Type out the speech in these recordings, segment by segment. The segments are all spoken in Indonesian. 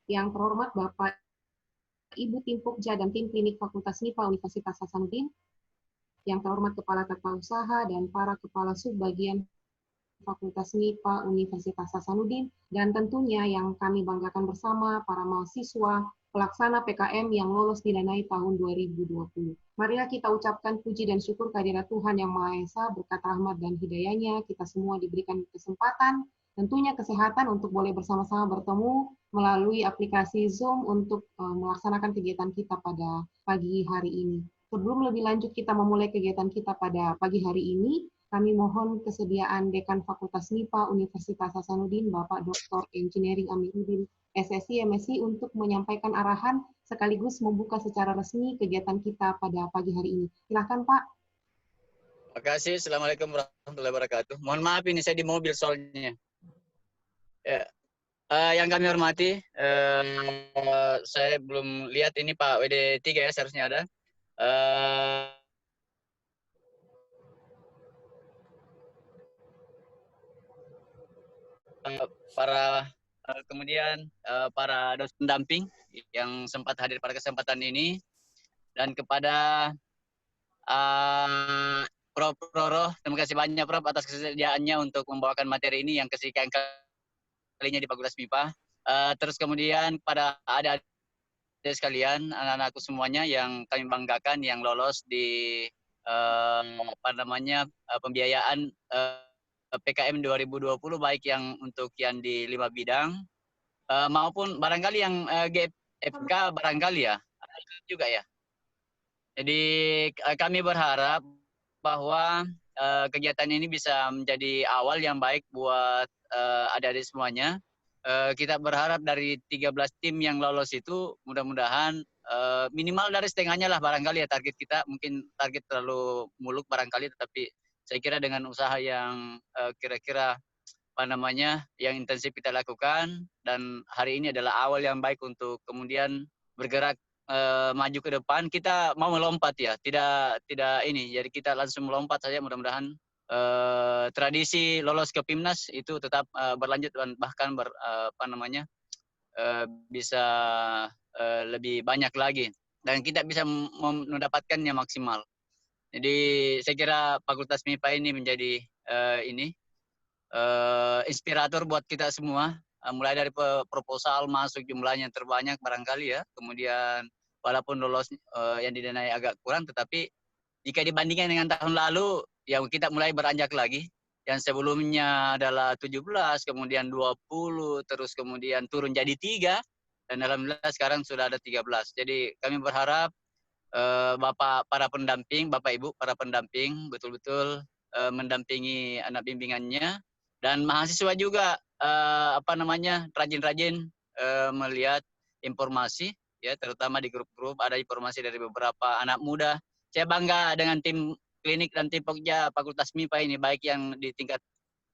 Yang terhormat Bapak Ibu Tim Pokja dan Tim Klinik Fakultas MIPA Universitas Hasanuddin, yang terhormat Kepala Tata Usaha dan para Kepala Subbagian Fakultas MIPA Universitas Hasanuddin, dan tentunya yang kami banggakan bersama, para mahasiswa pelaksana PKM yang lolos didanai tahun 2020. Marilah kita ucapkan puji dan syukur kehadirat Tuhan Yang Maha Esa, berkat rahmat dan hidayahnya, kita semua diberikan kesempatan, tentunya kesehatan untuk boleh bersama-sama bertemu melalui aplikasi Zoom untuk melaksanakan kegiatan kita pada pagi hari ini. Sebelum lebih lanjut kita memulai kegiatan kita pada pagi hari ini, kami mohon kesediaan Dekan Fakultas MIPA Universitas Hasanuddin, Bapak Dr. Engineering Amiruddin, SSI, MSI, untuk menyampaikan arahan sekaligus membuka secara resmi kegiatan kita pada pagi hari ini. Silakan, Pak. Terima kasih. Assalamualaikum warahmatullahi wabarakatuh. Mohon maaf ini saya di mobil soalnya. Ya. Yang kami hormati, saya belum lihat ini Pak WD3 ya, seharusnya ada. Kemudian para dosen pendamping yang sempat hadir pada kesempatan ini, dan kepada Prof. Roro, terima kasih banyak Prof atas kesediaannya untuk membawakan materi ini yang kesekian kalinya di Fakultas MIPA. Terus kemudian pada adik-adik sekalian, anak-anakku semuanya yang kami banggakan yang lolos di pembiayaan PKM 2020, baik yang untuk yang di 5 bidang maupun barangkali yang GFK barangkali ya juga ya. Jadi kami berharap bahwa kegiatan ini bisa menjadi awal yang baik buat adik-adik semuanya. Kita berharap dari 13 tim yang lolos itu mudah-mudahan minimal dari setengahnya lah barangkali ya target kita. Mungkin target terlalu muluk barangkali, tetapi saya kira dengan usaha yang kira-kira yang intensif kita lakukan, dan hari ini adalah awal yang baik untuk kemudian bergerak maju ke depan. Kita mau melompat ya, tidak ini. Jadi kita langsung melompat saja, mudah-mudahan tradisi lolos ke PIMNAS itu tetap berlanjut dan bahkan bisa lebih banyak lagi dan kita bisa mendapatkannya maksimal. Jadi saya kira Fakultas MIPA ini menjadi inspirator buat kita semua, mulai dari proposal masuk jumlahnya terbanyak barangkali ya, kemudian walaupun lolos yang didanai agak kurang, tetapi jika dibandingkan dengan tahun lalu ya kita mulai beranjak lagi. Yang sebelumnya adalah 17, kemudian 20, terus kemudian turun jadi 3, dan alhamdulillah sekarang sudah ada 13. Jadi kami berharap Bapak Ibu para pendamping betul-betul mendampingi anak bimbingannya, dan mahasiswa juga rajin-rajin melihat informasi ya, terutama di grup-grup ada informasi dari beberapa anak muda. Saya bangga dengan tim klinik dan tim Pokja Fakultas MIPA ini, baik yang di tingkat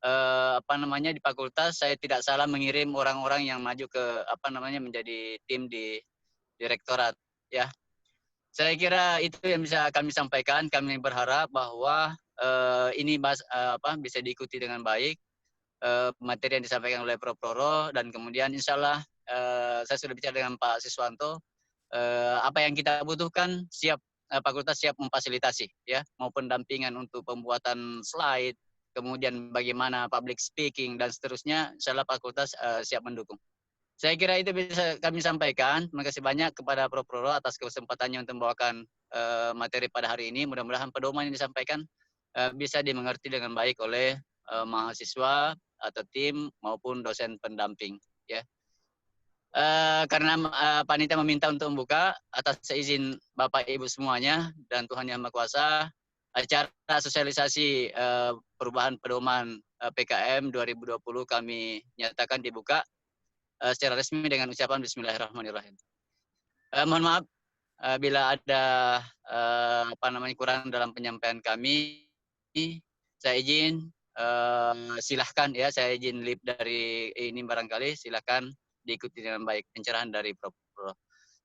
di fakultas. Saya tidak salah mengirim orang-orang yang maju ke menjadi tim di direktorat ya. Saya kira itu yang bisa kami sampaikan. Kami berharap bahwa ini bisa diikuti dengan baik materi yang disampaikan oleh Prof. Roro, dan kemudian insya Allah saya sudah bicara dengan Pak Siswanto, apa yang kita butuhkan fakultas siap memfasilitasi ya, maupun pendampingan untuk pembuatan slide, kemudian bagaimana public speaking dan seterusnya. Insya Allah fakultas siap mendukung. Saya kira itu bisa kami sampaikan. Terima kasih banyak kepada Prof. Roro atas kesempatannya untuk membawakan materi pada hari ini. Mudah-mudahan pedoman yang disampaikan bisa dimengerti dengan baik oleh mahasiswa atau tim maupun dosen pendamping ya. Karena panitia meminta untuk membuka, atas izin Bapak Ibu semuanya dan Tuhan Yang Maha Kuasa, acara sosialisasi perubahan pedoman PKM 2020 kami nyatakan dibuka secara resmi dengan ucapan Bismillahirrahmanirrahim. Mohon maaf bila ada kurang dalam penyampaian kami. Saya izin silahkan ya, saya izin lip dari ini barangkali, silahkan diikuti dengan baik pencerahan dari Prof.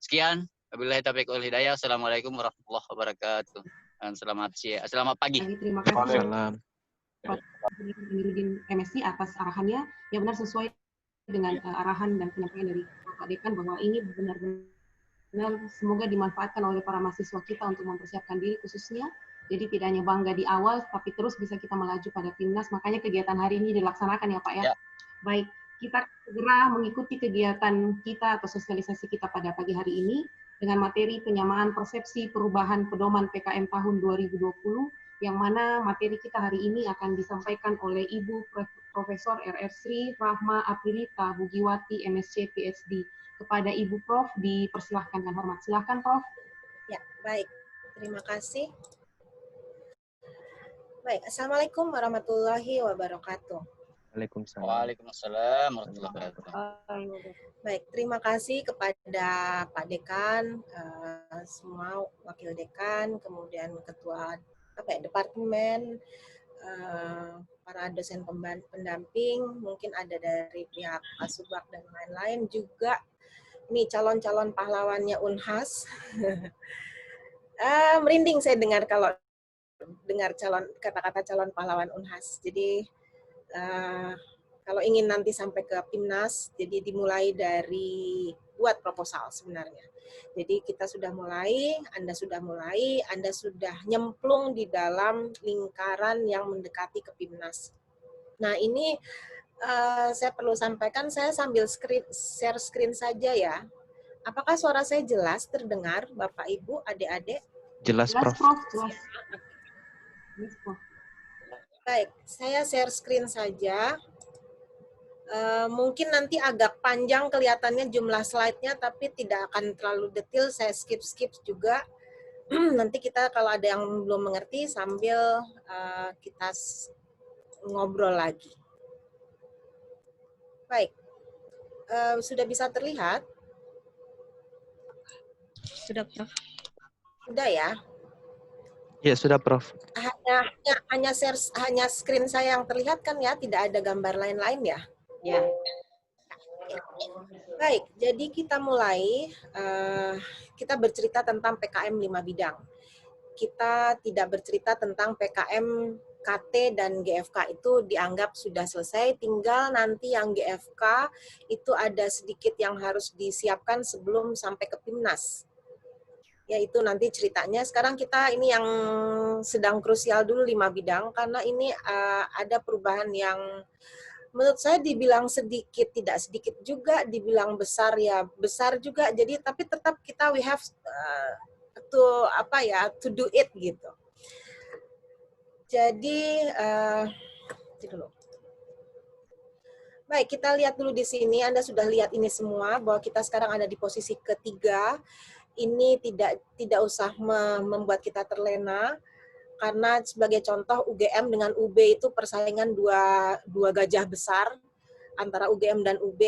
Sekian, wabillahi taufiq wal hidayah. Assalamualaikum warahmatullahi wabarakatuh. Dan selamat siang, selamat pagi. Terima kasih Prof. Amiruddin MSI atas arahannya yang benar sesuai dengan arahan dan penyampaian dari Bapak Dekan bahwa ini benar-benar semoga dimanfaatkan oleh para mahasiswa kita untuk mempersiapkan diri khususnya. Jadi tidak hanya bangga di awal, tapi terus bisa kita melaju pada PIMNAS. Makanya kegiatan hari ini dilaksanakan ya Pak ya. Baik, kita segera mengikuti kegiatan kita atau sosialisasi kita pada pagi hari ini dengan materi penyamaan persepsi perubahan pedoman PKM tahun 2020, yang mana materi kita hari ini akan disampaikan oleh Ibu Profesor RR Sri Rahma Aprilita Bugiwati, MSc PhD. Kepada Ibu Prof, dipersilahkan dengan hormat. Silahkan Prof. Ya, baik. Terima kasih. Baik, Assalamualaikum warahmatullahi wabarakatuh. Waalaikumsalam. Waalaikumsalam warahmatullahi wabarakatuh. Baik, terima kasih kepada Pak Dekan, semua wakil dekan, kemudian ketua departemen, para dosen pendamping, mungkin ada dari pihak Asubak dan lain-lain juga. Ini calon-calon pahlawannya Unhas. Merinding saya dengar kalau dengar kata-kata calon pahlawan Unhas. Jadi kalau ingin nanti sampai ke PIMNAS, jadi dimulai dari buat proposal sebenarnya. Jadi kita sudah mulai, Anda sudah nyemplung di dalam lingkaran yang mendekati ke PIMNAS. Nah ini saya perlu sampaikan, saya sambil share screen saja ya. Apakah suara saya jelas terdengar, Bapak, Ibu, adik-adik? Jelas, Prof. Jelas. Baik, saya share screen saja. Mungkin nanti agak panjang kelihatannya jumlah slide-nya, tapi tidak akan terlalu detail, saya skip juga. Nanti kita kalau ada yang belum mengerti sambil kita ngobrol lagi. Baik, sudah bisa terlihat? Sudah, Prof. Sudah ya? Ya, sudah, Prof. Hanya screen saya yang terlihat kan ya, tidak ada gambar lain-lain ya? Ya. Baik, jadi kita mulai, kita bercerita tentang PKM 5 bidang. Kita tidak bercerita tentang PKM KT dan GFK, itu dianggap sudah selesai, tinggal nanti yang GFK itu ada sedikit yang harus disiapkan sebelum sampai ke PIMNAS. Yaitu nanti ceritanya, sekarang kita ini yang sedang krusial dulu 5 bidang, karena ini ada perubahan yang menurut saya dibilang sedikit, tidak sedikit juga, dibilang besar ya besar juga, jadi tapi tetap kita we have to do it gitu. Jadi, baik, kita lihat dulu di sini, Anda sudah lihat ini semua, bahwa kita sekarang ada di posisi ketiga. Ini tidak usah membuat kita terlena, karena sebagai contoh UGM dengan UB itu persaingan dua gajah besar antara UGM dan UB.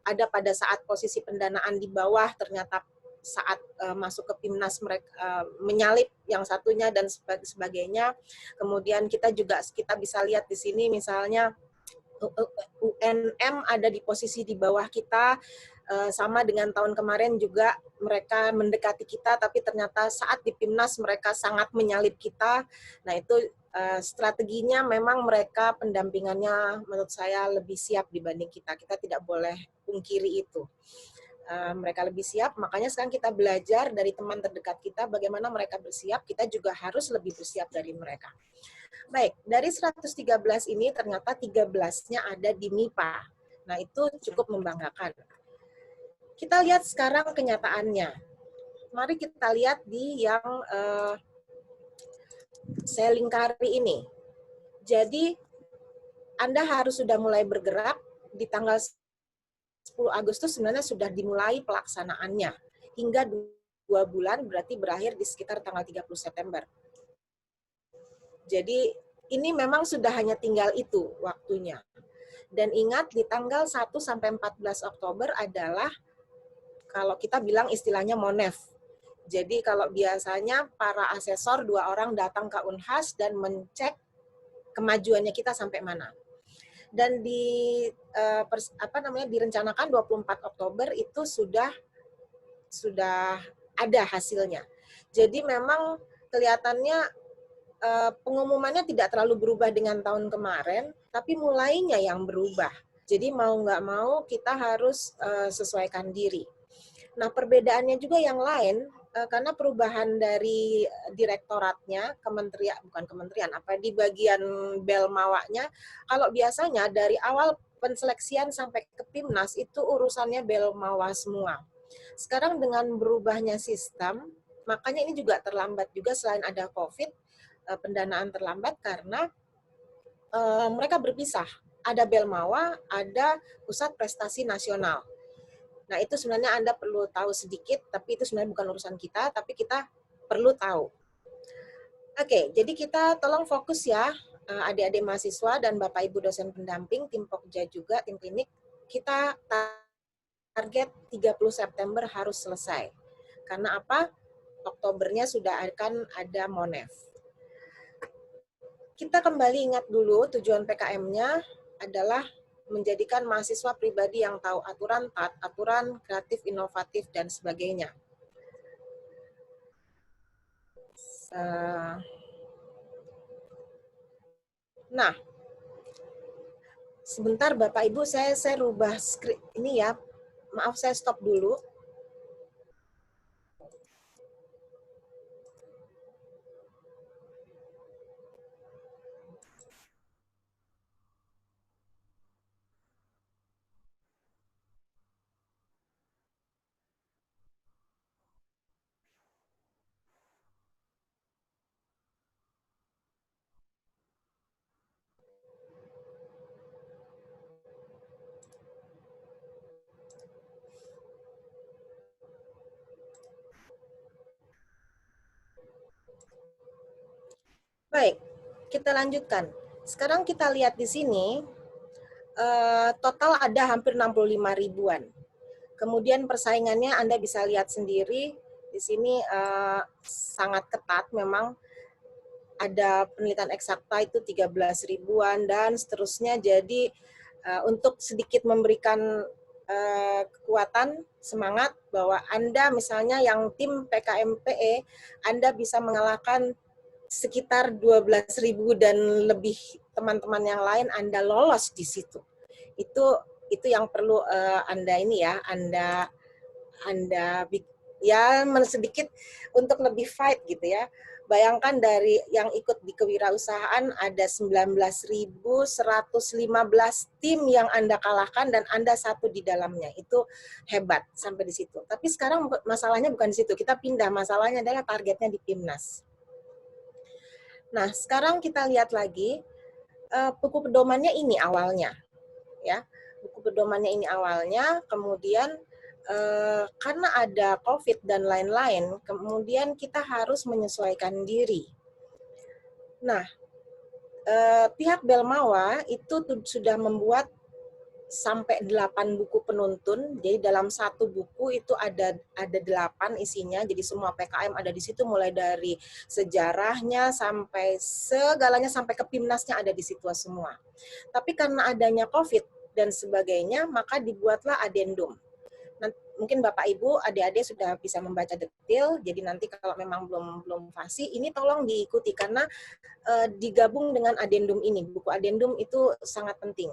Ada pada saat posisi pendanaan di bawah, ternyata saat masuk ke PIMNAS mereka menyalip yang satunya dan sebagainya. Kemudian kita bisa lihat di sini misalnya UNM ada di posisi di bawah kita. Sama dengan tahun kemarin juga mereka mendekati kita, tapi ternyata saat di PIMNAS mereka sangat menyalip kita. Nah itu strateginya memang mereka pendampingannya menurut saya lebih siap dibanding kita. Kita tidak boleh pungkiri itu. Mereka lebih siap, makanya sekarang kita belajar dari teman terdekat kita bagaimana mereka bersiap, kita juga harus lebih bersiap dari mereka. Baik, dari 113 ini ternyata 13-nya ada di MIPA. Nah itu cukup membanggakan. Kita lihat sekarang kenyataannya. Mari kita lihat di yang saya lingkari ini. Jadi, Anda harus sudah mulai bergerak di tanggal 10 Agustus sebenarnya sudah dimulai pelaksanaannya. Hingga 2 bulan berarti berakhir di sekitar tanggal 30 September. Jadi, ini memang sudah hanya tinggal itu waktunya. Dan ingat, di tanggal 1 sampai 14 Oktober adalah kalau kita bilang istilahnya monef. Jadi kalau biasanya para asesor 2 orang datang ke Unhas dan mencek kemajuannya kita sampai mana. Dan direncanakan 24 Oktober itu sudah ada hasilnya. Jadi memang kelihatannya pengumumannya tidak terlalu berubah dengan tahun kemarin, tapi mulainya yang berubah. Jadi mau nggak mau kita harus sesuaikan diri. Nah, perbedaannya juga yang lain, karena perubahan dari direktoratnya, bukan kementerian, di bagian Belmawanya, kalau biasanya dari awal penseleksian sampai ke PIMNAS itu urusannya Belmawa semua. Sekarang dengan berubahnya sistem, makanya ini juga terlambat juga selain ada COVID, pendanaan terlambat karena mereka berpisah. Ada Belmawa, ada Pusat Prestasi Nasional. Nah, itu sebenarnya Anda perlu tahu sedikit, tapi itu sebenarnya bukan urusan kita, tapi kita perlu tahu. Oke, jadi kita tolong fokus ya, adik-adik mahasiswa dan Bapak Ibu dosen pendamping, tim Pokja juga, tim klinik, kita target 30 September harus selesai. Karena apa? Oktobernya sudah akan ada Monef. Kita kembali ingat dulu tujuan PKM-nya adalah menjadikan mahasiswa pribadi yang tahu aturan, taat aturan, kreatif, inovatif, dan sebagainya. Nah, sebentar Bapak Ibu, saya rubah skrip ini ya. Maaf, saya stop dulu. Baik, kita lanjutkan. Sekarang kita lihat di sini, total ada hampir 65 ribuan. Kemudian persaingannya Anda bisa lihat sendiri, di sini sangat ketat memang. Ada penelitian eksakta itu 13 ribuan, dan seterusnya. Jadi untuk sedikit memberikan kekuatan, semangat, bahwa Anda misalnya yang tim PKMPE, Anda bisa mengalahkan sekitar 12.000 dan lebih teman-teman yang lain, Anda lolos di situ. Itu yang perlu Anda ini ya, Anda ya sedikit untuk lebih fight gitu ya. Bayangkan dari yang ikut di kewirausahaan ada 19.115 tim yang Anda kalahkan dan Anda satu di dalamnya. Itu hebat sampai di situ. Tapi sekarang masalahnya bukan di situ. Kita pindah, masalahnya adalah targetnya di PIMNAS. Nah, sekarang kita lihat lagi buku pedomannya ini awalnya, ya. Buku pedomannya ini awalnya, kemudian karena ada COVID dan lain-lain, kemudian kita harus menyesuaikan diri. Nah, pihak Belmawa itu sudah membuat sampai 8 buku penuntun. Jadi dalam satu buku itu ada 8 isinya. Jadi semua PKM ada di situ, mulai dari sejarahnya sampai segalanya, sampai ke PIMNASnya ada di situ semua. Tapi karena adanya COVID dan sebagainya, maka dibuatlah adendum. Nanti, mungkin Bapak Ibu, adik-adik sudah bisa membaca detail. Jadi nanti kalau memang belum fasih, ini tolong diikuti karena digabung dengan adendum ini. Buku adendum itu sangat penting.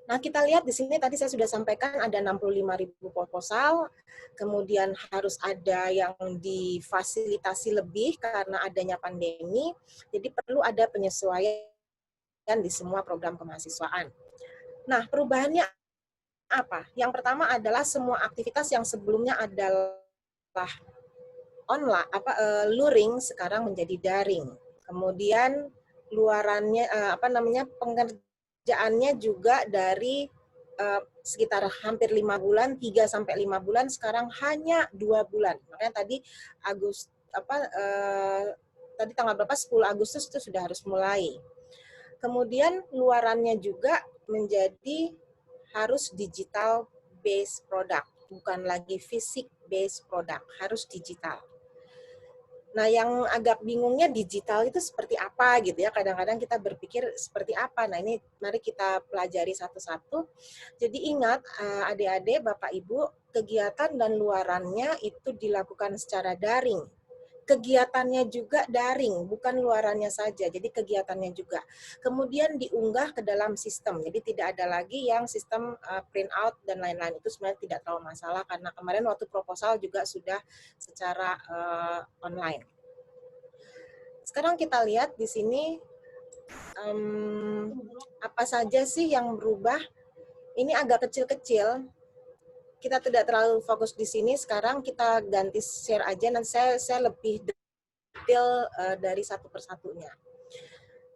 Nah, kita lihat di sini tadi saya sudah sampaikan ada 65.000 proposal, kemudian harus ada yang difasilitasi lebih karena adanya pandemi, jadi perlu ada penyesuaian di semua program kemahasiswaan. Nah, perubahannya apa? Yang pertama adalah semua aktivitas yang sebelumnya adalah online, luring sekarang menjadi daring. Kemudian luarannya pengerjaannya juga dari sekitar hampir 5 bulan, 3-5 bulan, sekarang hanya 2 bulan. Makanya tadi tadi tanggal berapa, 10 Agustus itu sudah harus mulai. Kemudian luarannya juga menjadi harus digital based product, bukan lagi fisik based product, harus digital. Nah, yang agak bingungnya digital itu seperti apa gitu ya. Kadang-kadang kita berpikir seperti apa. Nah, ini mari kita pelajari satu-satu. Jadi ingat adik-adik, Bapak Ibu, kegiatan dan luarannya itu dilakukan secara daring. kegiatannya juga daring, bukan luarannya saja, jadi kegiatannya juga. Kemudian diunggah ke dalam sistem, jadi tidak ada lagi yang sistem print out dan lain-lain, itu sebenarnya tidak terlalu masalah, karena kemarin waktu proposal juga sudah secara online. Sekarang kita lihat di sini, apa saja sih yang berubah. Ini agak kecil-kecil, kita tidak terlalu fokus di sini. Sekarang kita ganti share aja, nanti saya lebih detail dari satu persatunya.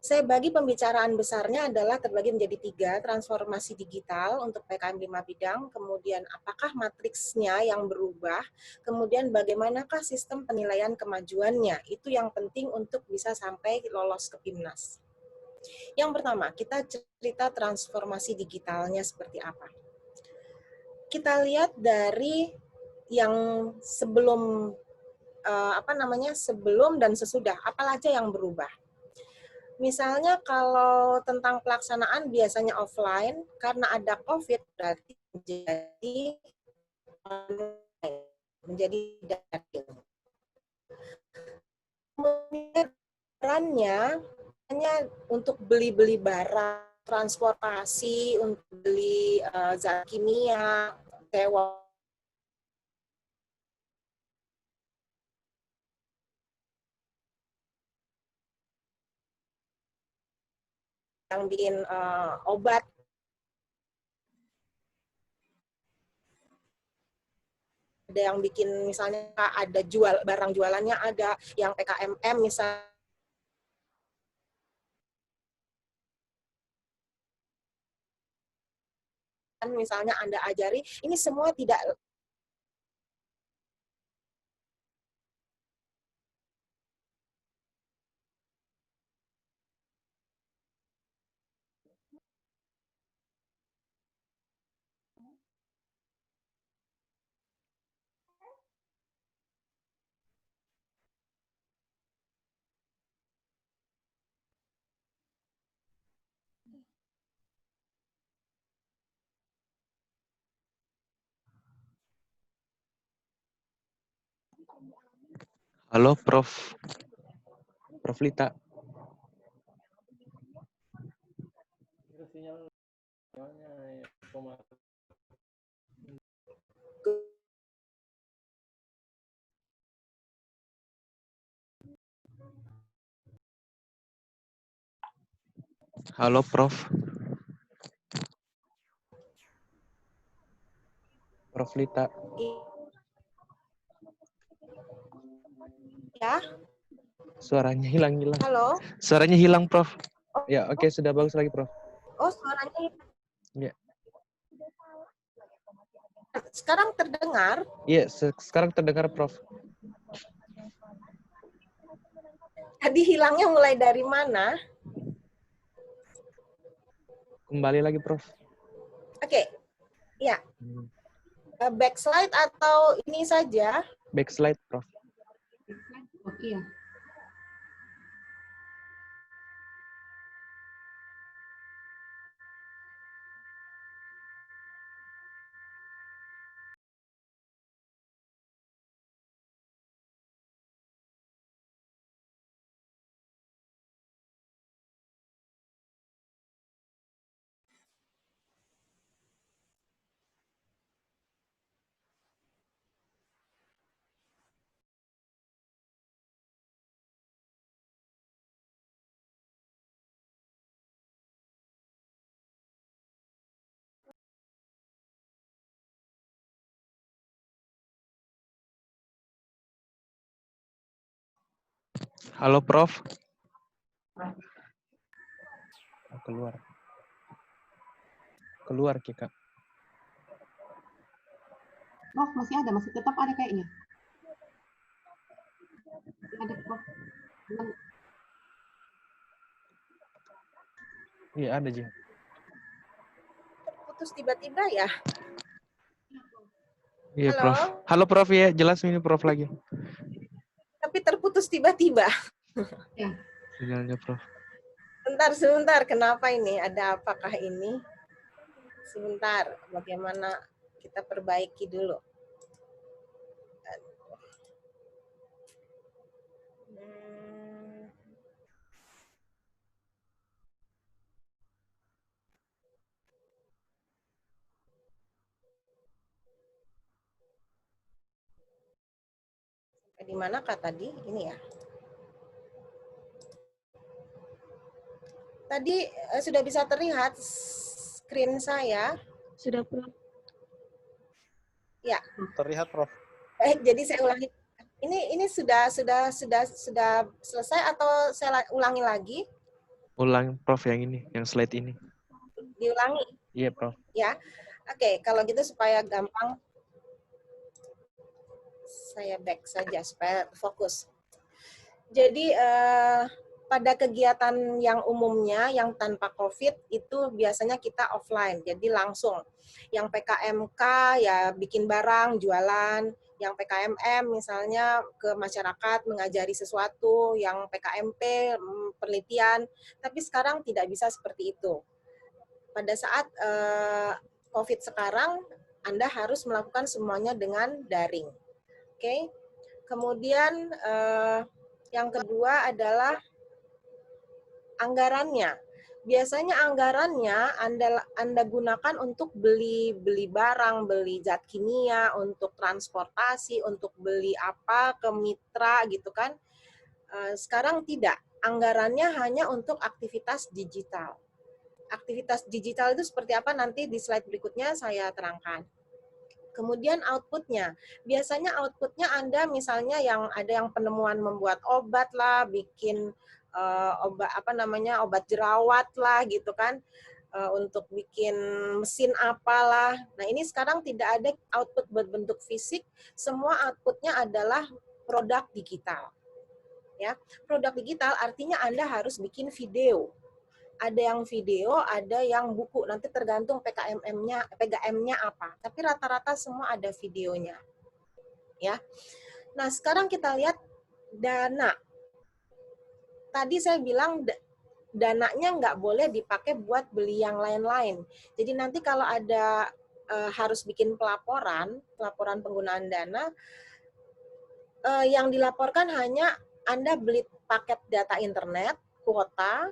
Saya bagi pembicaraan besarnya adalah terbagi menjadi 3, transformasi digital untuk PKM 5 bidang, kemudian apakah matriksnya yang berubah, kemudian bagaimanakah sistem penilaian kemajuannya, itu yang penting untuk bisa sampai lolos ke PIMNAS. Yang pertama, kita cerita transformasi digitalnya seperti apa. Kita lihat dari yang sebelum sebelum dan sesudah, apa aja yang berubah. Misalnya kalau tentang pelaksanaan biasanya offline, karena ada COVID berarti menjadi daring. Kemudian perannya hanya untuk beli-beli barang, transportasi, untuk beli zat kimia, sewa yang bikin obat, ada yang bikin misalnya ada jual barang jualannya, ada yang PKMM misalnya, Anda ajari, ini semua tidak Halo, Prof. Prof Lita. Halo, Prof. Prof Lita. ya. Suaranya hilang-hilang. Halo. Suaranya hilang, Prof. Ya, oke, sudah bagus lagi, Prof. Oh, suaranya. Ya. Sekarang terdengar? Iya, sekarang terdengar, Prof. Tadi hilangnya mulai dari mana? Kembali lagi, Prof. Oke. Ya. Backslide atau ini saja? Backslide, Prof. Oh, iya. Halo, Prof. Keluar. Keluar, Kika. Prof, masih ada, masih tetap ada kayaknya. Ada, Prof. Iya, ada, Ji. Putus tiba-tiba ya? Iya, Halo? Prof. Halo, Prof, ya. Jelas ini, Prof, lagi. Tapi terputus tiba-tiba. Ya. Sinyalnya, Prof. Sebentar. Kenapa ini? Ada apakah ini? Sebentar. Bagaimana kita perbaiki dulu. Di manakah tadi? Ini ya. Tadi sudah bisa terlihat screen saya. Sudah, Prof. Ya. Terlihat, Prof. Jadi saya ulangi. Ini sudah selesai atau saya ulangi lagi? Ulang, Prof, yang ini, yang slide ini. Diulangi. Iya, Prof. Ya. Oke, kalau gitu supaya gampang saya back saja supaya fokus. Jadi pada kegiatan yang umumnya yang tanpa COVID itu biasanya kita offline, jadi langsung. Yang PKMK ya bikin barang, jualan. Yang PKMM misalnya ke masyarakat mengajari sesuatu, yang PKMP penelitian. Tapi sekarang tidak bisa seperti itu. Pada saat COVID sekarang, Anda harus melakukan semuanya dengan daring. Oke. Kemudian yang kedua adalah anggarannya. Biasanya anggarannya Anda gunakan untuk beli barang, beli zat kimia, untuk transportasi, untuk beli apa ke mitra gitu kan. Sekarang tidak. Anggarannya hanya untuk aktivitas digital. Aktivitas digital itu seperti apa nanti di slide berikutnya saya terangkan. Kemudian outputnya, biasanya outputnya Anda misalnya yang ada yang penemuan membuat obat lah, bikin obat jerawat lah gitu kan, untuk bikin mesin apalah. Nah ini sekarang tidak ada output berbentuk fisik, semua outputnya adalah produk digital. Ya, produk digital artinya Anda harus bikin video. Ada yang video, ada yang buku. Nanti tergantung PKM-nya apa. Tapi rata-rata semua ada videonya. Ya. Nah, sekarang kita lihat dana. Tadi saya bilang dananya nggak boleh dipakai buat beli yang lain-lain. Jadi nanti kalau ada harus bikin pelaporan penggunaan dana, yang dilaporkan hanya Anda beli paket data internet, kuota,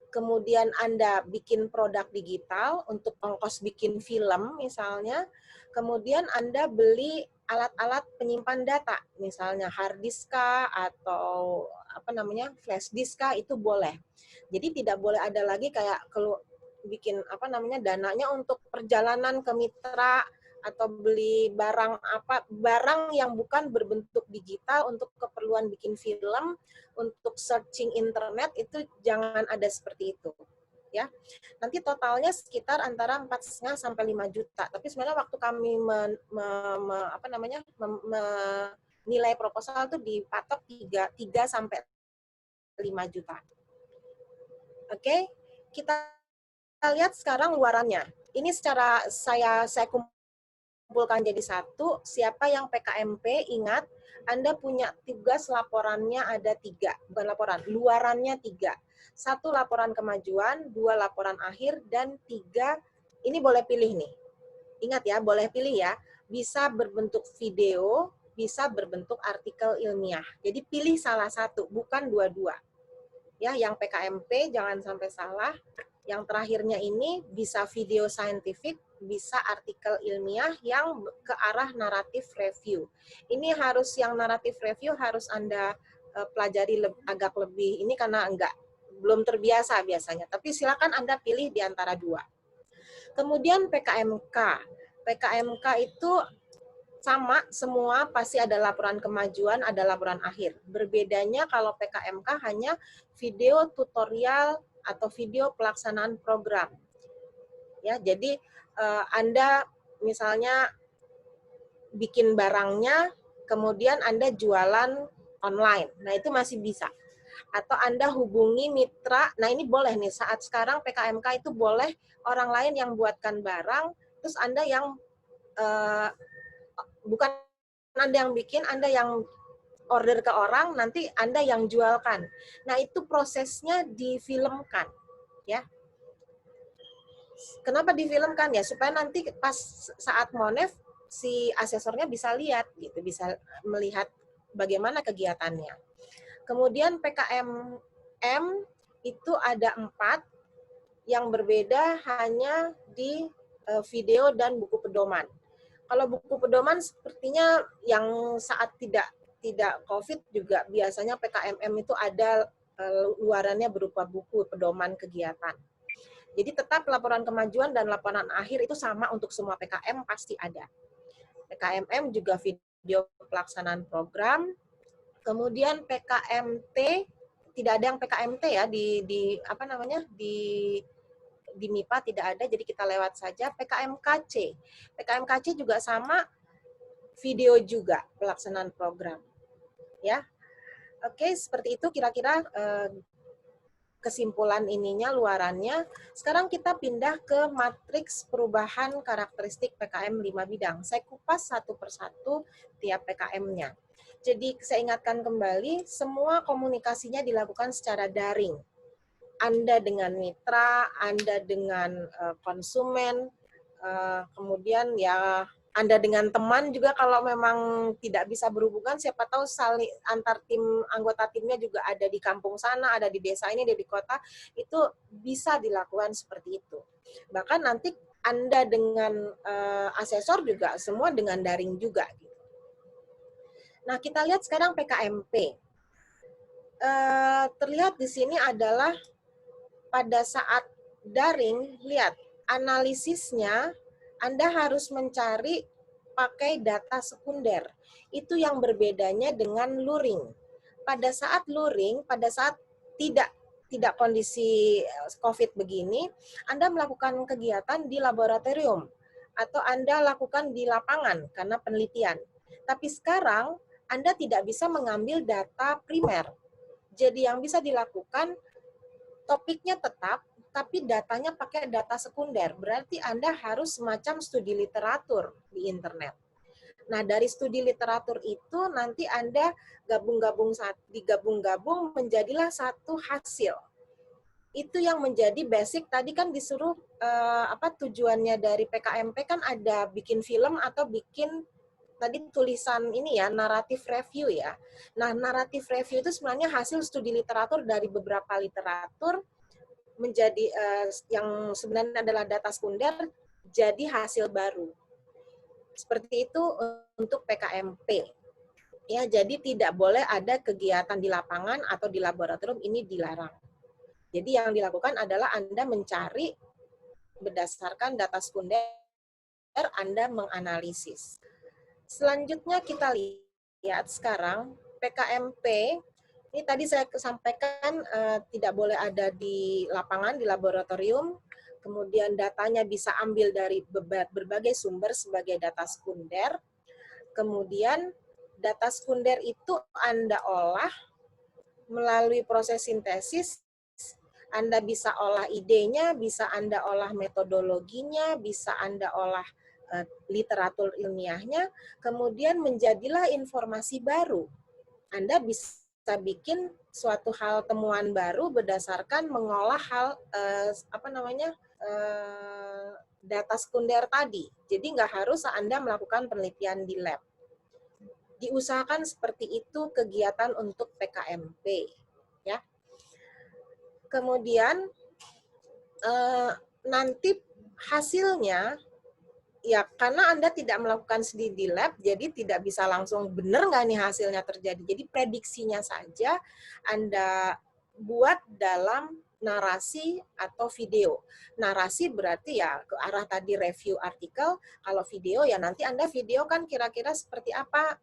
kemudian Anda bikin produk digital untuk ongkos bikin film misalnya, kemudian Anda beli alat-alat penyimpan data, misalnya hard disk atau flash disk itu boleh. Jadi tidak boleh ada lagi kayak kalau bikin dananya untuk perjalanan ke mitra atau beli barang yang bukan berbentuk digital untuk keperluan bikin film, untuk searching internet itu jangan ada seperti itu. Ya. Nanti totalnya sekitar antara 4,5 sampai 5 juta. Tapi sebenarnya waktu kami menilai proposal itu dipatok 3 sampai 5 juta. Oke, kita lihat sekarang luarannya. Ini secara saya kumpulkan jadi satu. Siapa yang PKMP, ingat Anda punya tugas laporannya ada 3, bukan laporan, luarannya 3. 1 laporan kemajuan, 2 laporan akhir, dan 3 ini boleh pilih nih. Ingat ya, boleh pilih ya. Bisa berbentuk video, bisa berbentuk artikel ilmiah. Jadi pilih salah satu, bukan dua-dua. Ya, yang PKMP jangan sampai salah. Yang terakhirnya ini bisa video saintifik, bisa artikel ilmiah yang ke arah naratif review. Ini harus yang naratif review harus Anda pelajari agak lebih. Ini karena belum terbiasa biasanya. Tapi silakan Anda pilih di antara 2. Kemudian PKMK. PKMK itu sama semua, pasti ada laporan kemajuan, ada laporan akhir. Berbedanya kalau PKMK hanya video tutorial atau video pelaksanaan program. Ya, jadi Anda misalnya bikin barangnya, kemudian Anda jualan online. Nah, itu masih bisa. Atau Anda hubungi mitra, nah ini boleh nih, saat sekarang PKMK itu boleh orang lain yang buatkan barang, terus Anda yang bukan Anda yang bikin, Anda yang order ke orang, nanti Anda yang jualkan. Nah, itu prosesnya difilmkan, ya. Kenapa difilmkan ya? Supaya nanti pas saat Monef si asesornya bisa lihat gitu, bisa melihat bagaimana kegiatannya. Kemudian PKMM itu ada 4 yang berbeda hanya di video dan buku pedoman. Kalau buku pedoman sepertinya yang saat tidak tidak COVID juga biasanya PKMM itu ada luarannya berupa buku pedoman kegiatan. Jadi tetap laporan kemajuan dan laporan akhir itu sama untuk semua PKM pasti ada. PKMM juga video pelaksanaan program. Kemudian PKMT tidak ada yang PKMT ya di MIPA tidak ada, jadi kita lewat saja. PKMKC. PKMKC juga sama, video juga pelaksanaan program. Ya. Oke, seperti itu kira-kira kesimpulan ininya, luarannya. Sekarang kita pindah ke matriks perubahan karakteristik PKM 5 bidang. Saya kupas satu persatu tiap PKM-nya. Jadi saya ingatkan kembali, semua komunikasinya dilakukan secara daring. Anda dengan mitra, Anda dengan konsumen, kemudian ya Anda dengan teman juga kalau memang tidak bisa berhubungan, siapa tahu saling antar tim, anggota timnya juga ada di kampung sana, ada di desa ini, ada di kota, itu bisa dilakukan seperti itu. Bahkan nanti Anda dengan asesor juga semua dengan daring juga. Nah, kita lihat sekarang PKMP. Terlihat di sini adalah pada saat daring, lihat, analisisnya Anda harus mencari pakai data sekunder. Itu yang berbedanya dengan luring. Pada saat luring, pada saat tidak kondisi COVID begini, Anda melakukan kegiatan di laboratorium atau Anda lakukan di lapangan karena penelitian. Tapi sekarang Anda tidak bisa mengambil data primer. Jadi yang bisa dilakukan, topiknya tetap, tapi datanya pakai data sekunder. Berarti Anda harus semacam studi literatur di internet. Nah, dari studi literatur itu nanti Anda digabung-gabung menjadilah satu hasil. Itu yang menjadi basic. Tadi kan disuruh tujuannya dari PKMP kan ada bikin film atau bikin tadi tulisan ini ya, naratif review ya. Nah, naratif review itu sebenarnya hasil studi literatur dari beberapa literatur menjadi yang sebenarnya adalah data sekunder jadi hasil baru. Seperti itu untuk PKMP. Ya, jadi tidak boleh ada kegiatan di lapangan atau di laboratorium, ini dilarang. Jadi yang dilakukan adalah Anda mencari berdasarkan data sekunder, Anda menganalisis. Selanjutnya kita lihat sekarang PKMP. Ini tadi saya sampaikan tidak boleh ada di lapangan, di laboratorium. Kemudian datanya bisa ambil dari berbagai sumber sebagai data sekunder. Kemudian data sekunder itu Anda olah melalui proses sintesis. Anda bisa olah idenya, bisa Anda olah metodologinya, bisa Anda olah literatur ilmiahnya, kemudian menjadilah informasi baru. Anda bisa bikin suatu hal temuan baru berdasarkan mengolah hal data sekunder tadi. Jadi nggak harus Anda melakukan penelitian di lab. Diusahakan seperti itu kegiatan untuk PKMP, ya. Kemudian nanti hasilnya ya, karena Anda tidak melakukan studi di lab, jadi tidak bisa langsung benar nggak nih hasilnya terjadi. Jadi prediksinya saja Anda buat dalam narasi atau video. Narasi berarti ya ke arah tadi review artikel, kalau video ya nanti Anda video kan kira-kira seperti apa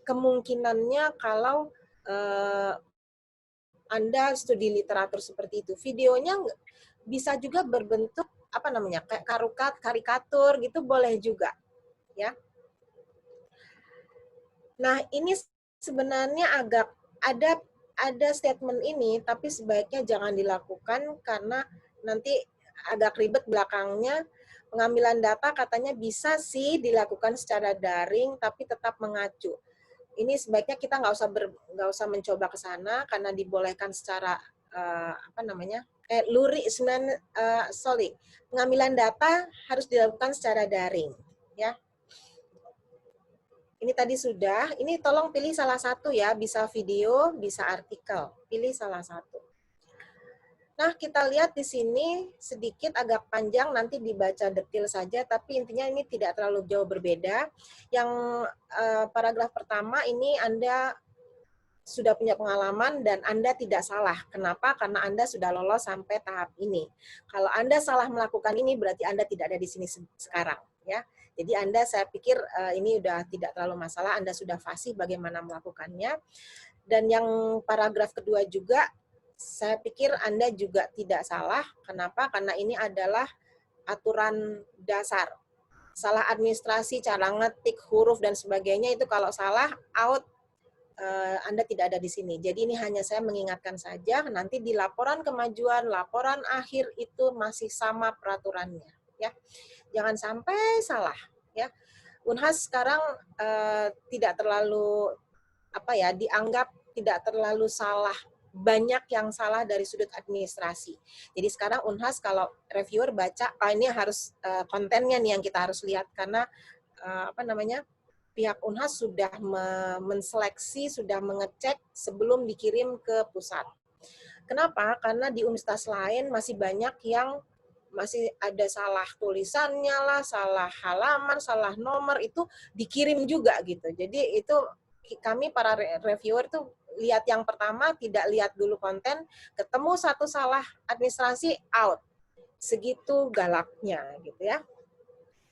kemungkinannya kalau Anda studi literatur seperti itu. Videonya bisa juga berbentuk kayak karikatur gitu, boleh juga, ya. Nah, ini sebenarnya agak ada statement ini, tapi sebaiknya jangan dilakukan karena nanti agak ribet belakangnya. Pengambilan data katanya bisa sih dilakukan secara daring, tapi tetap mengacu. Ini sebaiknya kita nggak usah mencoba ke sana karena dibolehkan secara pengambilan data harus dilakukan secara daring, ya. Ini tadi sudah, ini tolong pilih salah satu ya, bisa video, bisa artikel, pilih salah satu. Nah, kita lihat di sini sedikit agak panjang, nanti dibaca detail saja, tapi intinya ini tidak terlalu jauh berbeda. Yang paragraf pertama ini Anda sudah punya pengalaman dan Anda tidak salah. Kenapa? Karena Anda sudah lolos sampai tahap ini. Kalau Anda salah melakukan ini, berarti Anda tidak ada di sini sekarang. Ya. Jadi Anda, saya pikir ini udah tidak terlalu masalah, Anda sudah fasih bagaimana melakukannya. Dan yang paragraf kedua juga, saya pikir Anda juga tidak salah. Kenapa? Karena ini adalah aturan dasar. Salah administrasi, cara ngetik, huruf, dan sebagainya, itu kalau salah, out, Anda tidak ada di sini. Jadi ini hanya saya mengingatkan saja, nanti di laporan kemajuan, laporan akhir itu masih sama peraturannya. Ya, jangan sampai salah. Ya, Unhas sekarang tidak terlalu dianggap tidak terlalu salah, banyak yang salah dari sudut administrasi. Jadi sekarang Unhas kalau reviewer baca, ini harus kontennya nih yang kita harus lihat, karena pihak Unhas sudah menseleksi, sudah mengecek sebelum dikirim ke pusat. Kenapa? Karena di universitas lain masih banyak yang masih ada salah tulisannya lah, salah halaman, salah nomor, itu dikirim juga gitu. Jadi itu kami para reviewer tuh lihat yang pertama, tidak lihat dulu konten, ketemu satu salah administrasi, out. Segitu galaknya gitu ya.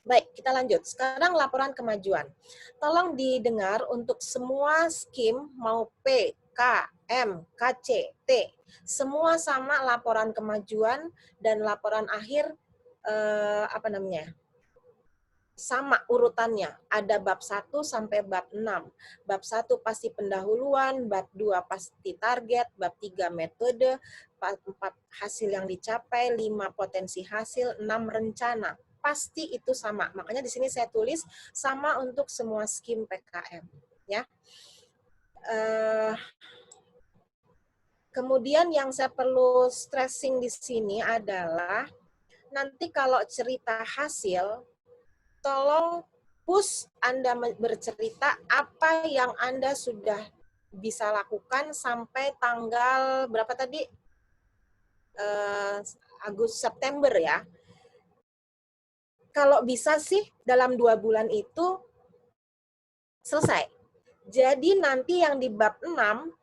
Baik, kita lanjut. Sekarang laporan kemajuan. Tolong didengar untuk semua skim, mau P, K, M, KC, T. Semua sama laporan kemajuan dan laporan akhir, sama urutannya. Ada bab 1 sampai bab 6. Bab 1 pasti pendahuluan, bab 2 pasti target, bab 3 metode, 4 hasil yang dicapai, 5 potensi hasil, 6 rencana. Pasti itu sama. Makanya di sini saya tulis sama untuk semua skim PKM. Ya. Kemudian yang saya perlu stressing di sini adalah nanti kalau cerita hasil, tolong push Anda bercerita apa yang Anda sudah bisa lakukan sampai tanggal berapa tadi? September ya. Kalau bisa sih dalam 2 bulan itu selesai. Jadi nanti yang di bab 6,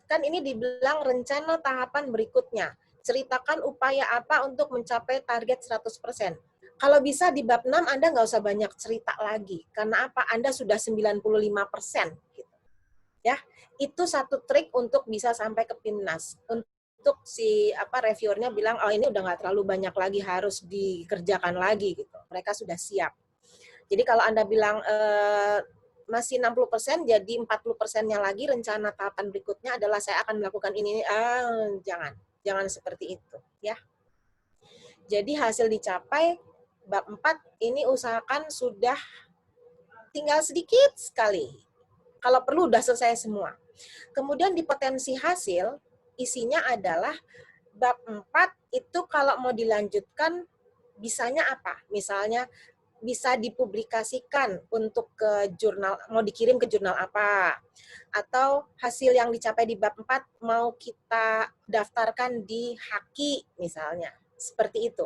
kan ini dibilang rencana tahapan berikutnya. Ceritakan upaya apa untuk mencapai target 100%. Kalau bisa di bab 6 Anda nggak usah banyak cerita lagi. Karena apa? Anda sudah 95%. Gitu. Ya, itu satu trik untuk bisa sampai ke PIMNAS. Untuk si reviewernya bilang, oh ini udah nggak terlalu banyak lagi harus dikerjakan lagi gitu. Mereka sudah siap. Jadi kalau Anda bilang masih 60%, jadi 40%-nya lagi rencana tahapan berikutnya adalah saya akan melakukan ini. Jangan seperti itu ya. Jadi hasil dicapai bab 4 ini usahakan sudah tinggal sedikit sekali. Kalau perlu udah selesai semua. Kemudian di potensi hasil, isinya adalah bab 4 itu kalau mau dilanjutkan bisanya apa? Misalnya bisa dipublikasikan untuk ke jurnal, mau dikirim ke jurnal apa? Atau hasil yang dicapai di bab 4 mau kita daftarkan di Haki misalnya. Seperti itu.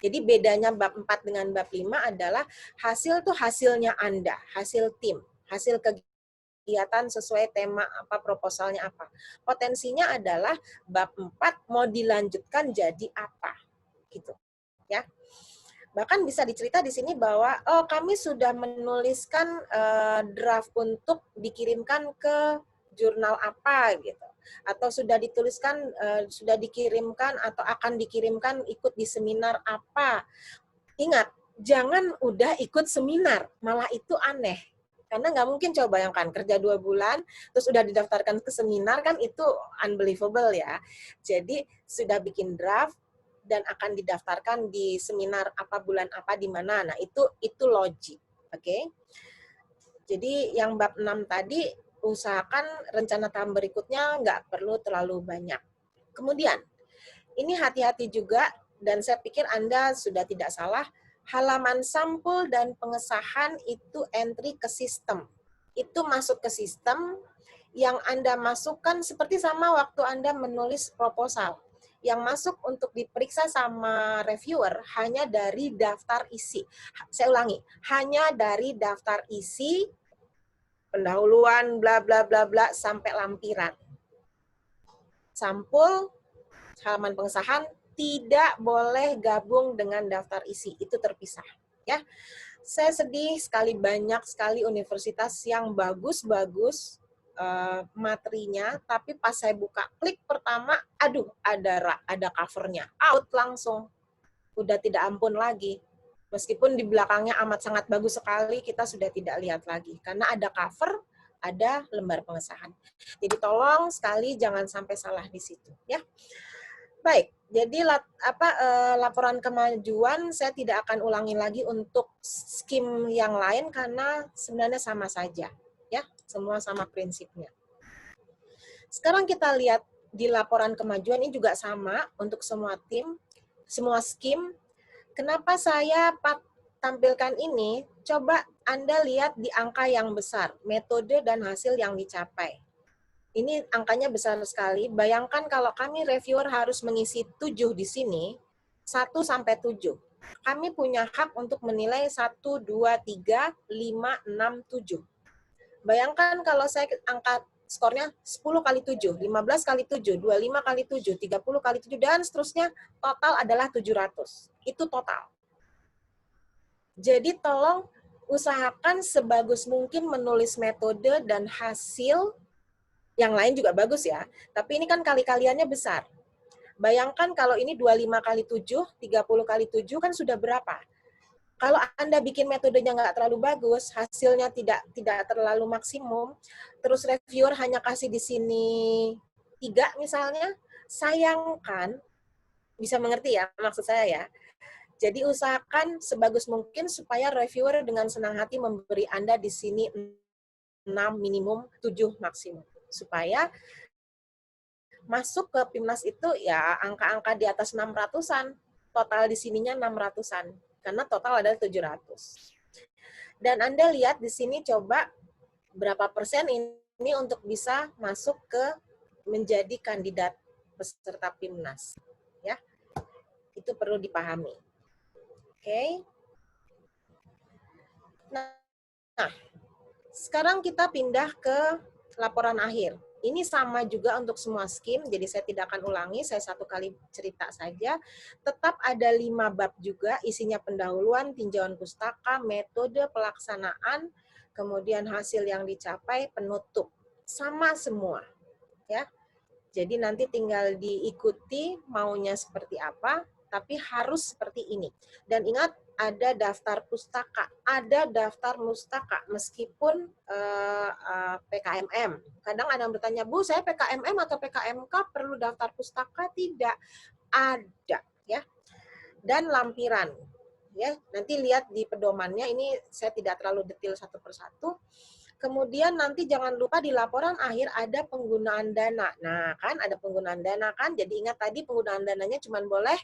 Jadi bedanya bab 4 dengan bab 5 adalah hasil tuh hasilnya Anda, hasil tim, hasil kegiatan sesuai tema apa, proposalnya apa. Potensinya adalah bab 4 mau dilanjutkan jadi apa. Gitu. Ya. Bahkan bisa dicerita di sini bahwa kami sudah menuliskan draft untuk dikirimkan ke jurnal apa gitu. Atau sudah dituliskan, sudah dikirimkan atau akan dikirimkan ikut di seminar apa. Ingat, jangan udah ikut seminar, malah itu aneh. Karena nggak mungkin, coba bayangkan, kerja 2 bulan, terus udah didaftarkan ke seminar, kan itu unbelievable ya. Jadi sudah bikin draft, dan akan didaftarkan di seminar apa, bulan apa, di mana. Nah, itu logik. Oke? Jadi yang bab 6 tadi, usahakan rencana tahap berikutnya nggak perlu terlalu banyak. Kemudian, ini hati-hati juga, dan saya pikir Anda sudah tidak salah, halaman sampul dan pengesahan itu entry ke sistem. Itu masuk ke sistem yang Anda masukkan seperti sama waktu Anda menulis proposal. yang masuk untuk diperiksa sama reviewer hanya dari daftar isi. Saya ulangi, hanya dari daftar isi, pendahuluan, bla bla bla bla, sampai lampiran. Sampul, halaman pengesahan, tidak boleh gabung dengan daftar isi, itu terpisah. Ya, saya sedih sekali, banyak sekali universitas yang bagus-bagus materinya, tapi pas saya buka klik pertama, aduh ada covernya, out langsung, udah tidak ampun lagi. Meskipun di belakangnya amat sangat bagus sekali, kita sudah tidak lihat lagi karena ada cover, ada lembar pengesahan. Jadi tolong sekali jangan sampai salah di situ, ya. Baik, jadi laporan kemajuan saya tidak akan ulangi lagi untuk skim yang lain karena sebenarnya sama saja, ya, semua sama prinsipnya. Sekarang kita lihat di laporan kemajuan ini juga sama untuk semua tim, semua skim. Kenapa saya tampilkan ini? Coba Anda lihat di angka yang besar, metode dan hasil yang dicapai. Ini angkanya besar sekali. Bayangkan kalau kami reviewer harus mengisi 7 di sini, 1 sampai 7. Kami punya hak untuk menilai 1, 2, 3, 5, 6, 7. Bayangkan kalau saya angkat skornya 10 kali 7, 15 kali 7, 25 kali 7, 30 kali 7, dan seterusnya, total adalah 700. Itu total. Jadi tolong usahakan sebagus mungkin menulis metode dan hasil. Yang lain juga bagus ya, tapi ini kan kali-kaliannya besar. Bayangkan kalau ini 25 kali 7, 30 kali 7 kan sudah berapa? Kalau Anda bikin metodenya nggak terlalu bagus, hasilnya tidak terlalu maksimum, terus reviewer hanya kasih di sini 3 misalnya, sayangkan, bisa mengerti ya maksud saya ya. Jadi usahakan sebagus mungkin supaya reviewer dengan senang hati memberi Anda di sini 6 minimum, 7 maksimum. Supaya masuk ke PIMNAS itu ya angka-angka di atas 600-an. Total di sininya 600-an. Karena total ada 700. Dan Anda lihat di sini coba berapa persen ini untuk bisa masuk ke menjadi kandidat peserta PIMNAS. Ya, itu perlu dipahami. Oke. Nah, sekarang kita pindah ke laporan akhir. Ini sama juga untuk semua skim, jadi saya tidak akan ulangi, saya satu kali cerita saja. Tetap ada 5 bab juga, isinya pendahuluan, tinjauan pustaka, metode pelaksanaan, kemudian hasil yang dicapai, penutup. Sama semua. Ya. Jadi nanti tinggal diikuti maunya seperti apa, tapi harus seperti ini. Dan ingat, ada daftar pustaka, ada daftar mustaka, meskipun PKMM. Kadang ada yang bertanya, Bu, saya PKMM atau PKMK perlu daftar pustaka? Tidak, ada. Ya. Dan lampiran. Ya, nanti lihat di pedomannya, ini saya tidak terlalu detail satu persatu. Kemudian nanti jangan lupa di laporan akhir ada penggunaan dana. Nah, kan ada penggunaan dana kan, jadi ingat tadi penggunaan dananya cuma boleh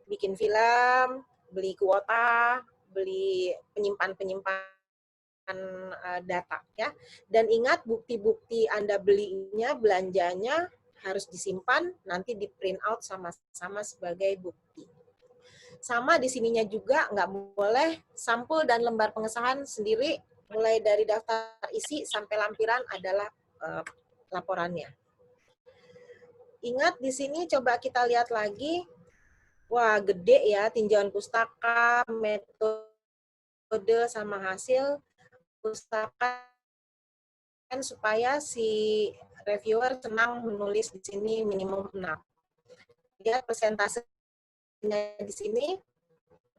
bikin film, beli kuota, beli penyimpan data ya. Dan ingat bukti-bukti Anda belinya, belanjanya harus disimpan, nanti di print out sama-sama sebagai bukti. Sama di sininya juga nggak boleh sampul dan lembar pengesahan sendiri, mulai dari daftar isi sampai lampiran adalah laporannya. Ingat di sini coba kita lihat lagi. Wah, gede ya, tinjauan pustaka, metode sama hasil. Pustaka kan supaya si reviewer senang menulis di sini minimum 6. Lihat persentasenya di sini.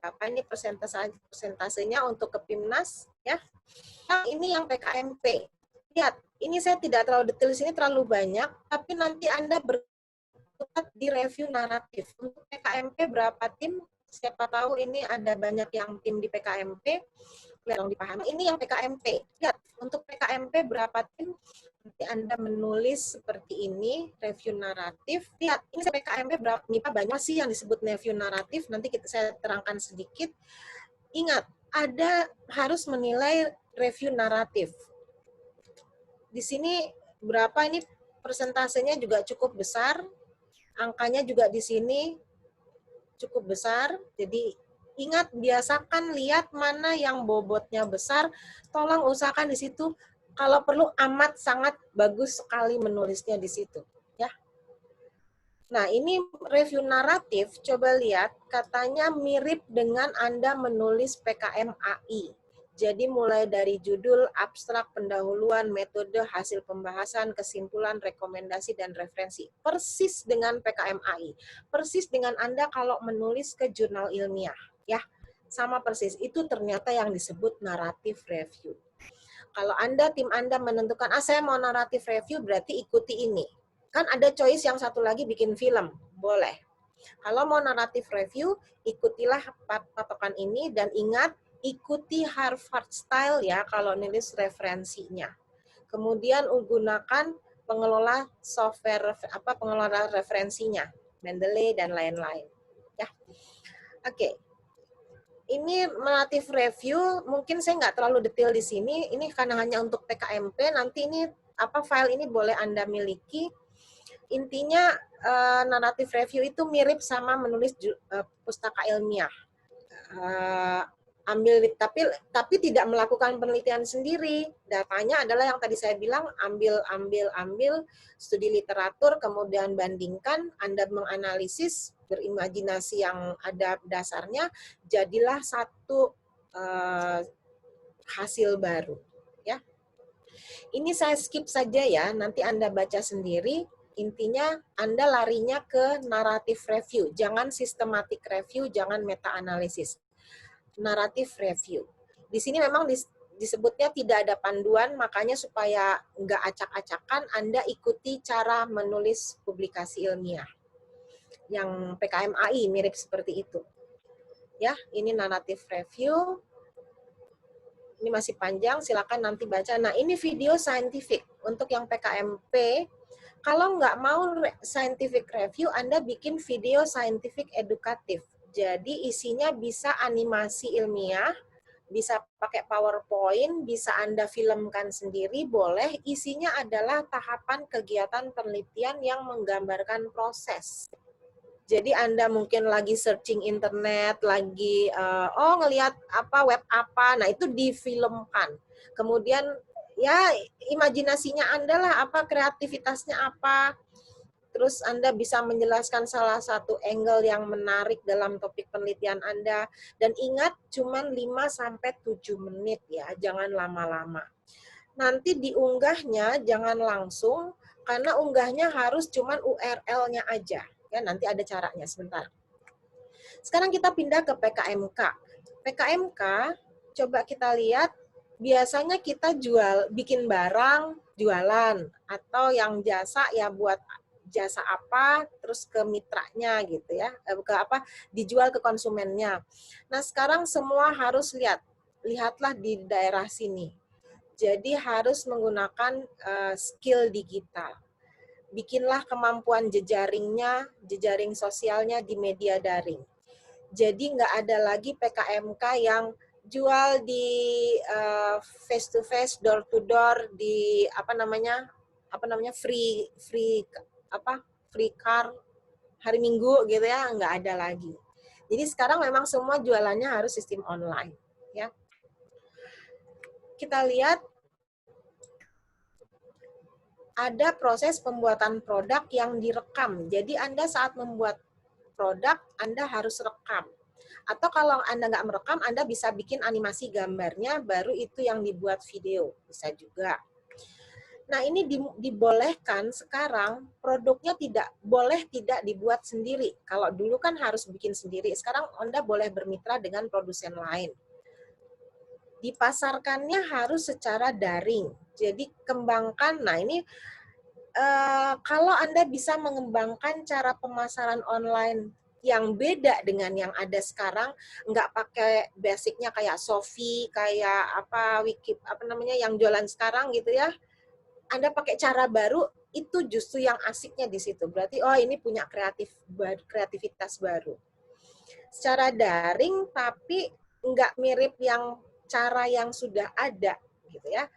Apa ini persentasenya untuk ke PIMNAS ya. Nah, ini yang PKMP. Lihat, ini saya tidak terlalu detail di sini, terlalu banyak, tapi nanti Anda di review naratif. Untuk PKMP berapa tim? Siapa tahu ini ada banyak yang tim di PKMP. Lihat dong dipahami. Ini yang PKMP. Lihat, untuk PKMP berapa tim? Nanti Anda menulis seperti ini, review naratif. Lihat, ini PKMP berapa banyak sih yang disebut review naratif. Nanti saya terangkan sedikit. Ingat, ada harus menilai review naratif. Di sini berapa ini persentasenya juga cukup besar. Angkanya juga di sini cukup besar. Jadi ingat, biasakan lihat mana yang bobotnya besar. Tolong usahakan di situ. Kalau perlu amat sangat bagus sekali menulisnya di situ. Ya. Nah, ini review naratif, coba lihat, katanya mirip dengan Anda menulis PKM-AI. Jadi mulai dari judul, abstrak, pendahuluan, metode, hasil pembahasan, kesimpulan, rekomendasi, dan referensi. Persis dengan PKM-AI. Persis dengan Anda kalau menulis ke jurnal ilmiah. Ya, sama persis. Itu ternyata yang disebut naratif review. Kalau Anda, tim Anda menentukan, saya mau naratif review, berarti ikuti ini. Kan ada choice yang satu lagi bikin film, boleh. Kalau mau naratif review, ikutilah patokan ini dan ingat, ikuti Harvard Style ya kalau nulis referensinya. Kemudian gunakan pengelola software pengelola referensinya, Mendeley dan lain-lain. Ya, oke. Ini naratif review, mungkin saya nggak terlalu detail di sini. Ini karena hanya untuk PKMP. Nanti ini file ini boleh Anda miliki. Intinya naratif review itu mirip sama menulis pustaka ilmiah. Tapi tidak melakukan penelitian sendiri. Datanya adalah yang tadi saya bilang, ambil studi literatur, kemudian bandingkan, Anda menganalisis, berimajinasi yang ada dasarnya, jadilah satu hasil baru. Ya. Ini saya skip saja ya, nanti Anda baca sendiri. Intinya Anda larinya ke naratif review, jangan systematic review, jangan meta-analisis. Naratif review. Di sini memang disebutnya tidak ada panduan, makanya supaya nggak acak-acakan, Anda ikuti cara menulis publikasi ilmiah. Yang PKM-AI mirip seperti itu. Ya, ini naratif review. Ini masih panjang, silakan nanti baca. Nah, ini video scientific. Untuk yang PKMP, kalau nggak mau scientific review, Anda bikin video scientific edukatif. Jadi isinya bisa animasi ilmiah, bisa pakai PowerPoint, bisa Anda filmkan sendiri, boleh. Isinya adalah tahapan kegiatan penelitian yang menggambarkan proses. Jadi Anda mungkin lagi searching internet, lagi ngelihat web apa, nah itu difilmkan. Kemudian ya imajinasinya Anda lah, kreativitasnya apa. Terus Anda bisa menjelaskan salah satu angle yang menarik dalam topik penelitian Anda. Dan ingat, cuma 5-7 menit ya, jangan lama-lama. Nanti diunggahnya jangan langsung, karena unggahnya harus cuma URL-nya aja. Ya, nanti ada caranya, sebentar. Sekarang kita pindah ke PKMK. PKMK, coba kita lihat, biasanya kita bikin barang, jualan, atau yang jasa ya buat jasa apa, terus ke mitranya gitu ya, dijual ke konsumennya. Nah sekarang semua harus lihatlah di daerah sini. Jadi harus menggunakan skill digital. Bikinlah kemampuan jejaring sosialnya di media daring. Jadi nggak ada lagi PKMK yang jual di face to face, door to door, di free car hari Minggu gitu ya, nggak ada lagi. Jadi sekarang memang semua jualannya harus sistem online ya. Kita lihat ada proses pembuatan produk yang direkam. Jadi Anda saat membuat produk, Anda harus rekam. Atau kalau Anda nggak merekam, Anda bisa bikin animasi gambarnya, baru itu yang dibuat video. Bisa juga. Nah, ini dibolehkan sekarang, produknya tidak dibuat sendiri. Kalau dulu kan harus bikin sendiri, sekarang Anda boleh bermitra dengan produsen lain. Dipasarkannya harus secara daring. Jadi kembangkan, nah ini kalau Anda bisa mengembangkan cara pemasaran online yang beda dengan yang ada sekarang, nggak pakai basicnya kayak Shopee, kayak yang jualan sekarang gitu ya, Anda pakai cara baru, itu justru yang asiknya di situ. Berarti ini punya kreativitas baru. Secara daring tapi nggak mirip yang cara yang sudah ada gitu ya.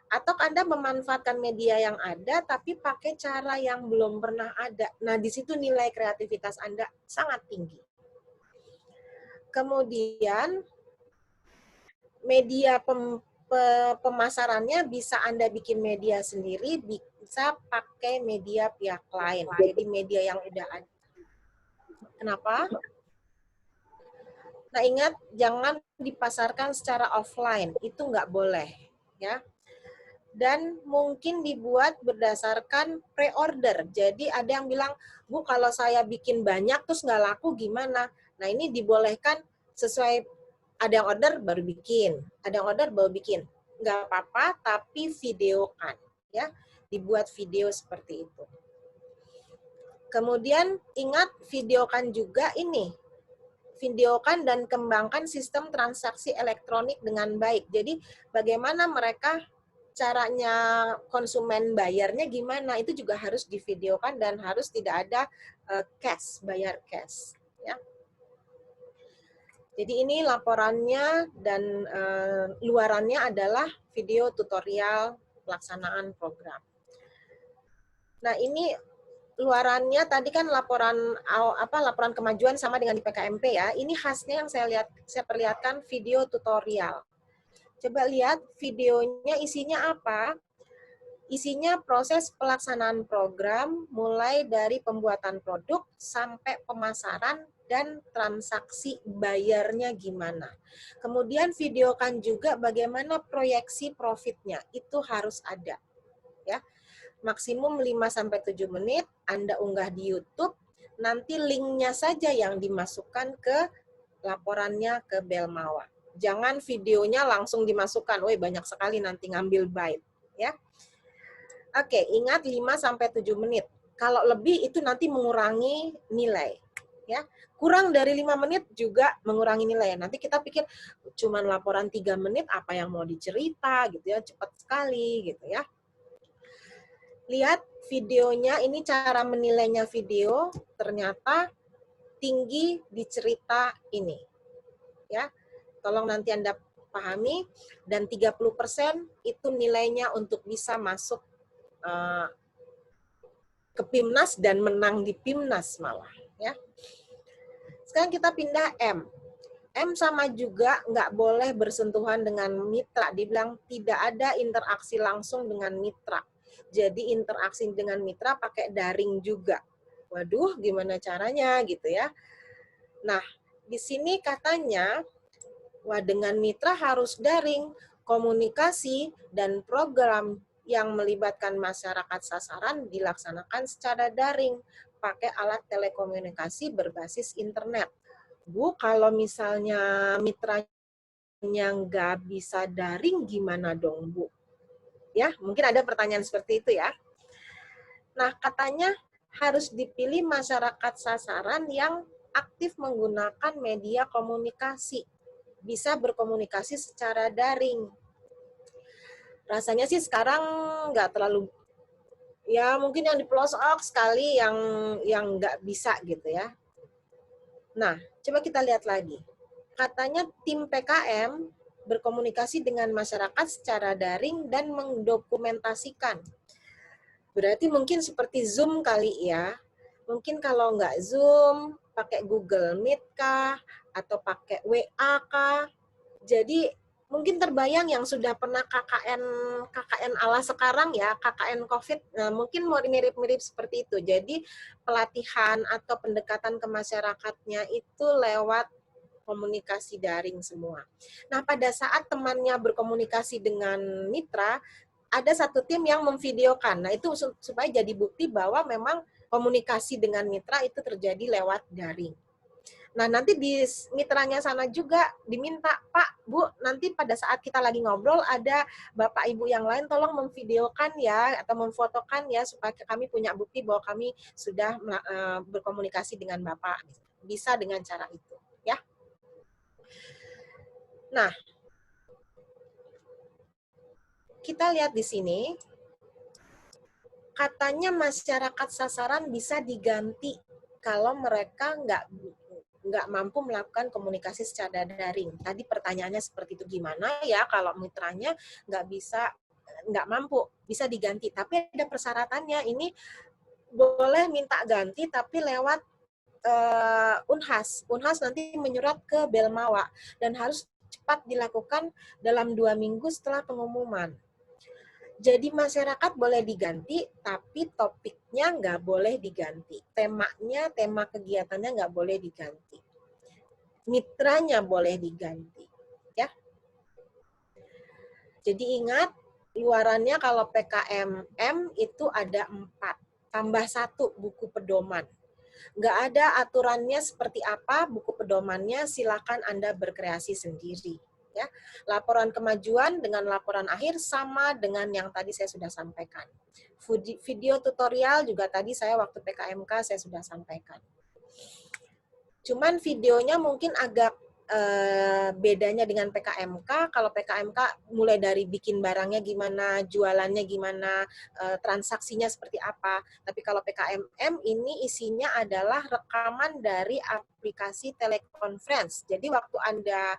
Atau Anda memanfaatkan media yang ada tapi pakai cara yang belum pernah ada. Nah, di situ nilai kreativitas Anda sangat tinggi. Kemudian media pemasarannya bisa Anda bikin media sendiri, bisa pakai media pihak lain. Jadi media yang udah ada. Kenapa? Nah, ingat jangan dipasarkan secara offline, itu nggak boleh, ya. Dan mungkin dibuat berdasarkan pre-order. Jadi ada yang bilang, Bu, kalau saya bikin banyak terus nggak laku gimana? Nah, ini dibolehkan sesuai, ada yang order baru bikin, ada yang order baru bikin. Nggak apa-apa, tapi videokan, ya. Dibuat video seperti itu. Kemudian ingat videokan juga ini, videokan dan kembangkan sistem transaksi elektronik dengan baik. Jadi bagaimana mereka caranya konsumen bayarnya gimana, itu juga harus divideokan dan harus tidak ada cash, bayar cash. Ya. Jadi ini laporannya dan luarannya adalah video tutorial pelaksanaan program. Nah ini luarannya tadi kan laporan kemajuan sama dengan di PKMP ya. Ini khasnya yang saya perlihatkan video tutorial. Coba lihat videonya isinya apa? Isinya proses pelaksanaan program mulai dari pembuatan produk sampai pemasaran dan transaksi bayarnya gimana. Kemudian videokan juga bagaimana proyeksi profitnya. Itu harus ada. Ya. Maksimum 5-7 menit, Anda unggah di YouTube, nanti linknya saja yang dimasukkan ke laporannya ke Belmawa. Jangan videonya langsung dimasukkan, woi banyak sekali nanti ngambil byte. Ya. Oke, ingat 5-7 menit. Kalau lebih itu nanti mengurangi nilai. Ya. Kurang dari 5 menit juga mengurangi nilai. Nanti kita pikir cuman laporan 3 menit apa yang mau dicerita gitu ya, cepat sekali gitu ya. Lihat videonya, ini cara menilainya video, ternyata tinggi di cerita ini. Ya. Tolong nanti Anda pahami, dan 30% itu nilainya untuk bisa masuk ke PIMNAS dan menang di PIMNAS malah. Ya. Sekarang kita pindah M. M sama juga nggak boleh bersentuhan dengan mitra. Dibilang tidak ada interaksi langsung dengan mitra. Jadi interaksi dengan mitra pakai daring juga. Waduh, gimana caranya gitu ya. Nah, di sini katanya, wah dengan mitra harus daring, komunikasi dan program yang melibatkan masyarakat sasaran dilaksanakan secara daring, pakai alat telekomunikasi berbasis internet. Bu, kalau misalnya mitranya nggak bisa daring, gimana dong, Bu? Ya, mungkin ada pertanyaan seperti itu ya. Nah, katanya harus dipilih masyarakat sasaran yang aktif menggunakan media komunikasi, bisa berkomunikasi secara daring. Rasanya sih sekarang nggak terlalu, ya mungkin yang di pelosok sekali yang nggak bisa gitu ya. Nah, coba kita lihat lagi. Katanya tim PKM berkomunikasi dengan masyarakat secara daring dan mendokumentasikan. Berarti mungkin seperti Zoom kali ya. Mungkin kalau nggak Zoom, pakai Google Meet kah, atau pakai WA kah. Jadi mungkin terbayang yang sudah pernah KKN ala sekarang ya, KKN COVID, nah, mungkin mau mirip-mirip seperti itu. Jadi pelatihan atau pendekatan ke masyarakatnya itu lewat komunikasi daring semua. Nah, pada saat temannya berkomunikasi dengan mitra, ada satu tim yang memvideokan. Nah, itu supaya jadi bukti bahwa memang komunikasi dengan mitra itu terjadi lewat daring. Nah, nanti di mitranya sana juga diminta, Pak, Bu, nanti pada saat kita lagi ngobrol ada Bapak Ibu yang lain tolong memvideokan ya atau memfotokan ya supaya kami punya bukti bahwa kami sudah berkomunikasi dengan Bapak. Bisa dengan cara itu, ya. Nah, kita lihat di sini katanya masyarakat sasaran bisa diganti kalau mereka nggak mampu melakukan komunikasi secara daring. Tadi pertanyaannya seperti itu, gimana ya kalau mitranya nggak bisa nggak mampu, bisa diganti. Tapi ada persyaratannya, ini boleh minta ganti tapi lewat Unhas. Unhas nanti menyurat ke Belmawa dan harus cepat dilakukan dalam 2 minggu setelah pengumuman. Jadi masyarakat boleh diganti, tapi topiknya nggak boleh diganti. Temanya, tema kegiatannya nggak boleh diganti. Mitranya boleh diganti. Ya. Jadi ingat, luarannya kalau PKMM itu ada 4, tambah 1 buku pedoman. Nggak ada aturannya seperti apa buku pedomannya, silakan Anda berkreasi sendiri. Ya, laporan kemajuan dengan laporan akhir sama dengan yang tadi saya sudah sampaikan. Video tutorial juga tadi saya waktu PKMK saya sudah sampaikan. Cuman videonya mungkin agak bedanya dengan PKMK. Kalau PKMK mulai dari bikin barangnya gimana, jualannya gimana, transaksinya seperti apa. Tapi kalau PKMM ini isinya adalah rekaman dari aplikasi teleconference. Jadi waktu Anda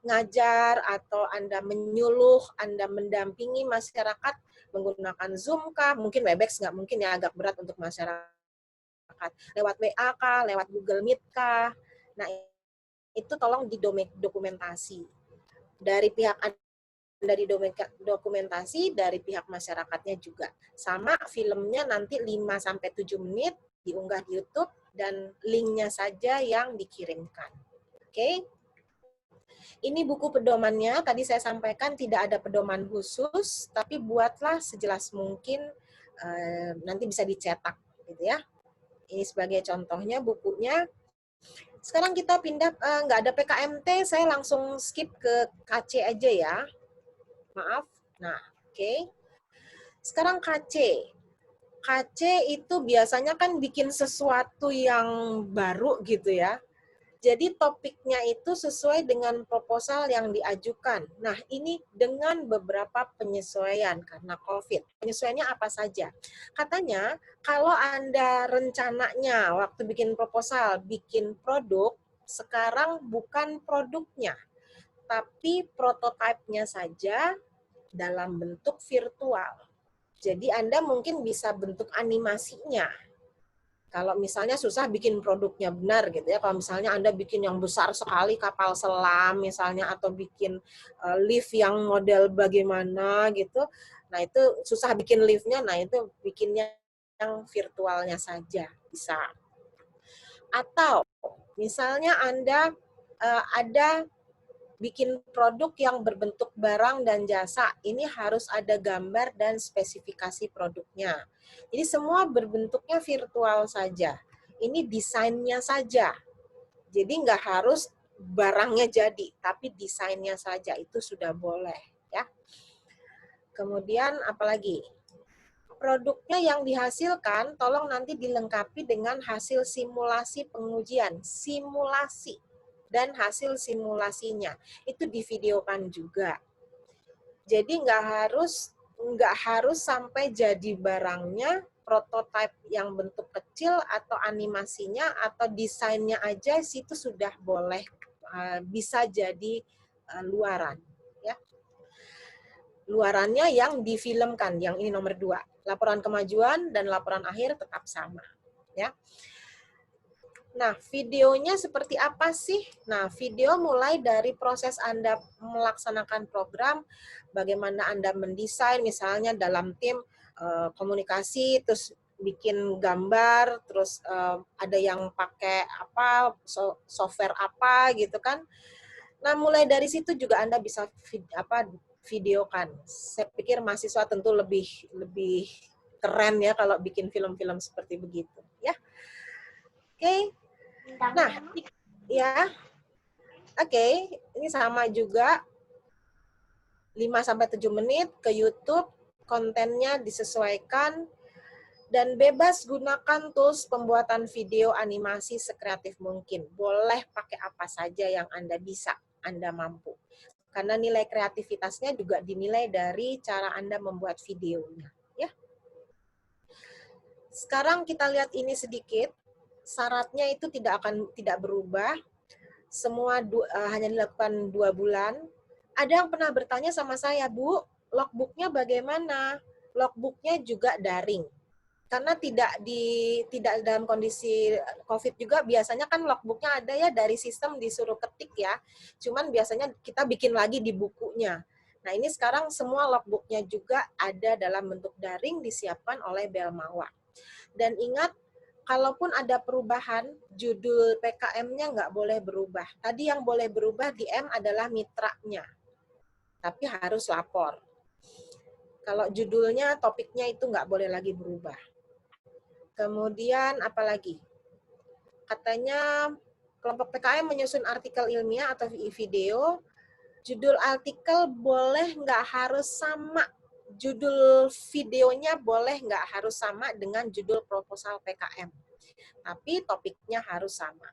ngajar atau Anda menyuluh, Anda mendampingi masyarakat menggunakan Zoom kah, mungkin Webex nggak mungkin ya, agak berat untuk masyarakat. Lewat WA kah, lewat Google Meet kah. Nah, itu tolong didokumentasi. Dari pihak Anda didokumentasi, dari pihak masyarakatnya juga. Sama filmnya nanti 5-7 menit, diunggah di YouTube, dan linknya saja yang dikirimkan. Oke? Ini buku pedomannya, tadi saya sampaikan tidak ada pedoman khusus, tapi buatlah sejelas mungkin, nanti bisa dicetak. Gitu ya. Ini sebagai contohnya bukunya. Sekarang kita pindah, nggak ada PKMT, saya langsung skip ke KC aja ya. Maaf. Nah, oke. Sekarang KC. KC itu biasanya kan bikin sesuatu yang baru gitu ya. Jadi topiknya itu sesuai dengan proposal yang diajukan. Nah, ini dengan beberapa penyesuaian karena COVID. Penyesuaiannya apa saja? Katanya, kalau Anda rencananya waktu bikin proposal, bikin produk, sekarang bukan produknya, tapi prototipenya saja dalam bentuk virtual. Jadi Anda mungkin bisa bentuk animasinya. Kalau misalnya susah bikin produknya benar gitu ya, kalau misalnya Anda bikin yang besar sekali kapal selam misalnya, atau bikin lift yang model bagaimana gitu, nah itu susah bikin liftnya, nah itu bikinnya yang virtualnya saja bisa. Atau misalnya Anda ada bikin produk yang berbentuk barang dan jasa, ini harus ada gambar dan spesifikasi produknya. Jadi semua berbentuknya virtual saja. Ini desainnya saja. Jadi nggak harus barangnya jadi, tapi desainnya saja itu sudah boleh. Ya. Kemudian apalagi? Produknya yang dihasilkan, tolong nanti dilengkapi dengan hasil simulasi pengujian. Simulasi. Dan hasil simulasinya itu divideokan juga. Jadi nggak harus sampai jadi barangnya, prototipe yang bentuk kecil atau animasinya atau desainnya aja situ sudah boleh, bisa jadi luaran. Ya. Luarannya yang difilmkan, yang ini nomor 2. Laporan kemajuan dan laporan akhir tetap sama. Ya. Nah, videonya seperti apa sih? Nah, video mulai dari proses Anda melaksanakan program, bagaimana Anda mendesain, misalnya dalam tim komunikasi, terus bikin gambar, terus ada yang pakai apa, software apa gitu kan. Nah, mulai dari situ juga Anda bisa videokan. Saya pikir mahasiswa tentu lebih keren ya kalau bikin film-film seperti begitu, ya. Oke. Nah, ya. Oke, ini sama juga 5-7 menit ke YouTube, kontennya disesuaikan dan bebas gunakan tools pembuatan video animasi sekreatif mungkin. Boleh pakai apa saja yang Anda bisa, Anda mampu. Karena nilai kreativitasnya juga dinilai dari cara Anda membuat videonya, ya. Sekarang kita lihat ini sedikit. Syaratnya itu tidak berubah. Semua hanya dilakukan 2 bulan. Ada yang pernah bertanya sama saya, Bu, logbooknya bagaimana? Logbooknya juga daring. Karena tidak dalam kondisi COVID juga biasanya kan logbooknya ada ya dari sistem disuruh ketik ya. Cuman biasanya kita bikin lagi di bukunya. Nah ini sekarang semua logbooknya juga ada dalam bentuk daring disiapkan oleh Belmawa. Dan ingat, kalaupun ada perubahan, judul PKM-nya nggak boleh berubah. Tadi yang boleh berubah di M adalah mitranya, tapi harus lapor. Kalau judulnya, topiknya itu nggak boleh lagi berubah. Kemudian apalagi? Katanya kelompok PKM menyusun artikel ilmiah atau video. Judul artikel boleh nggak harus sama. Judul videonya boleh nggak harus sama dengan judul proposal PKM. Tapi topiknya harus sama.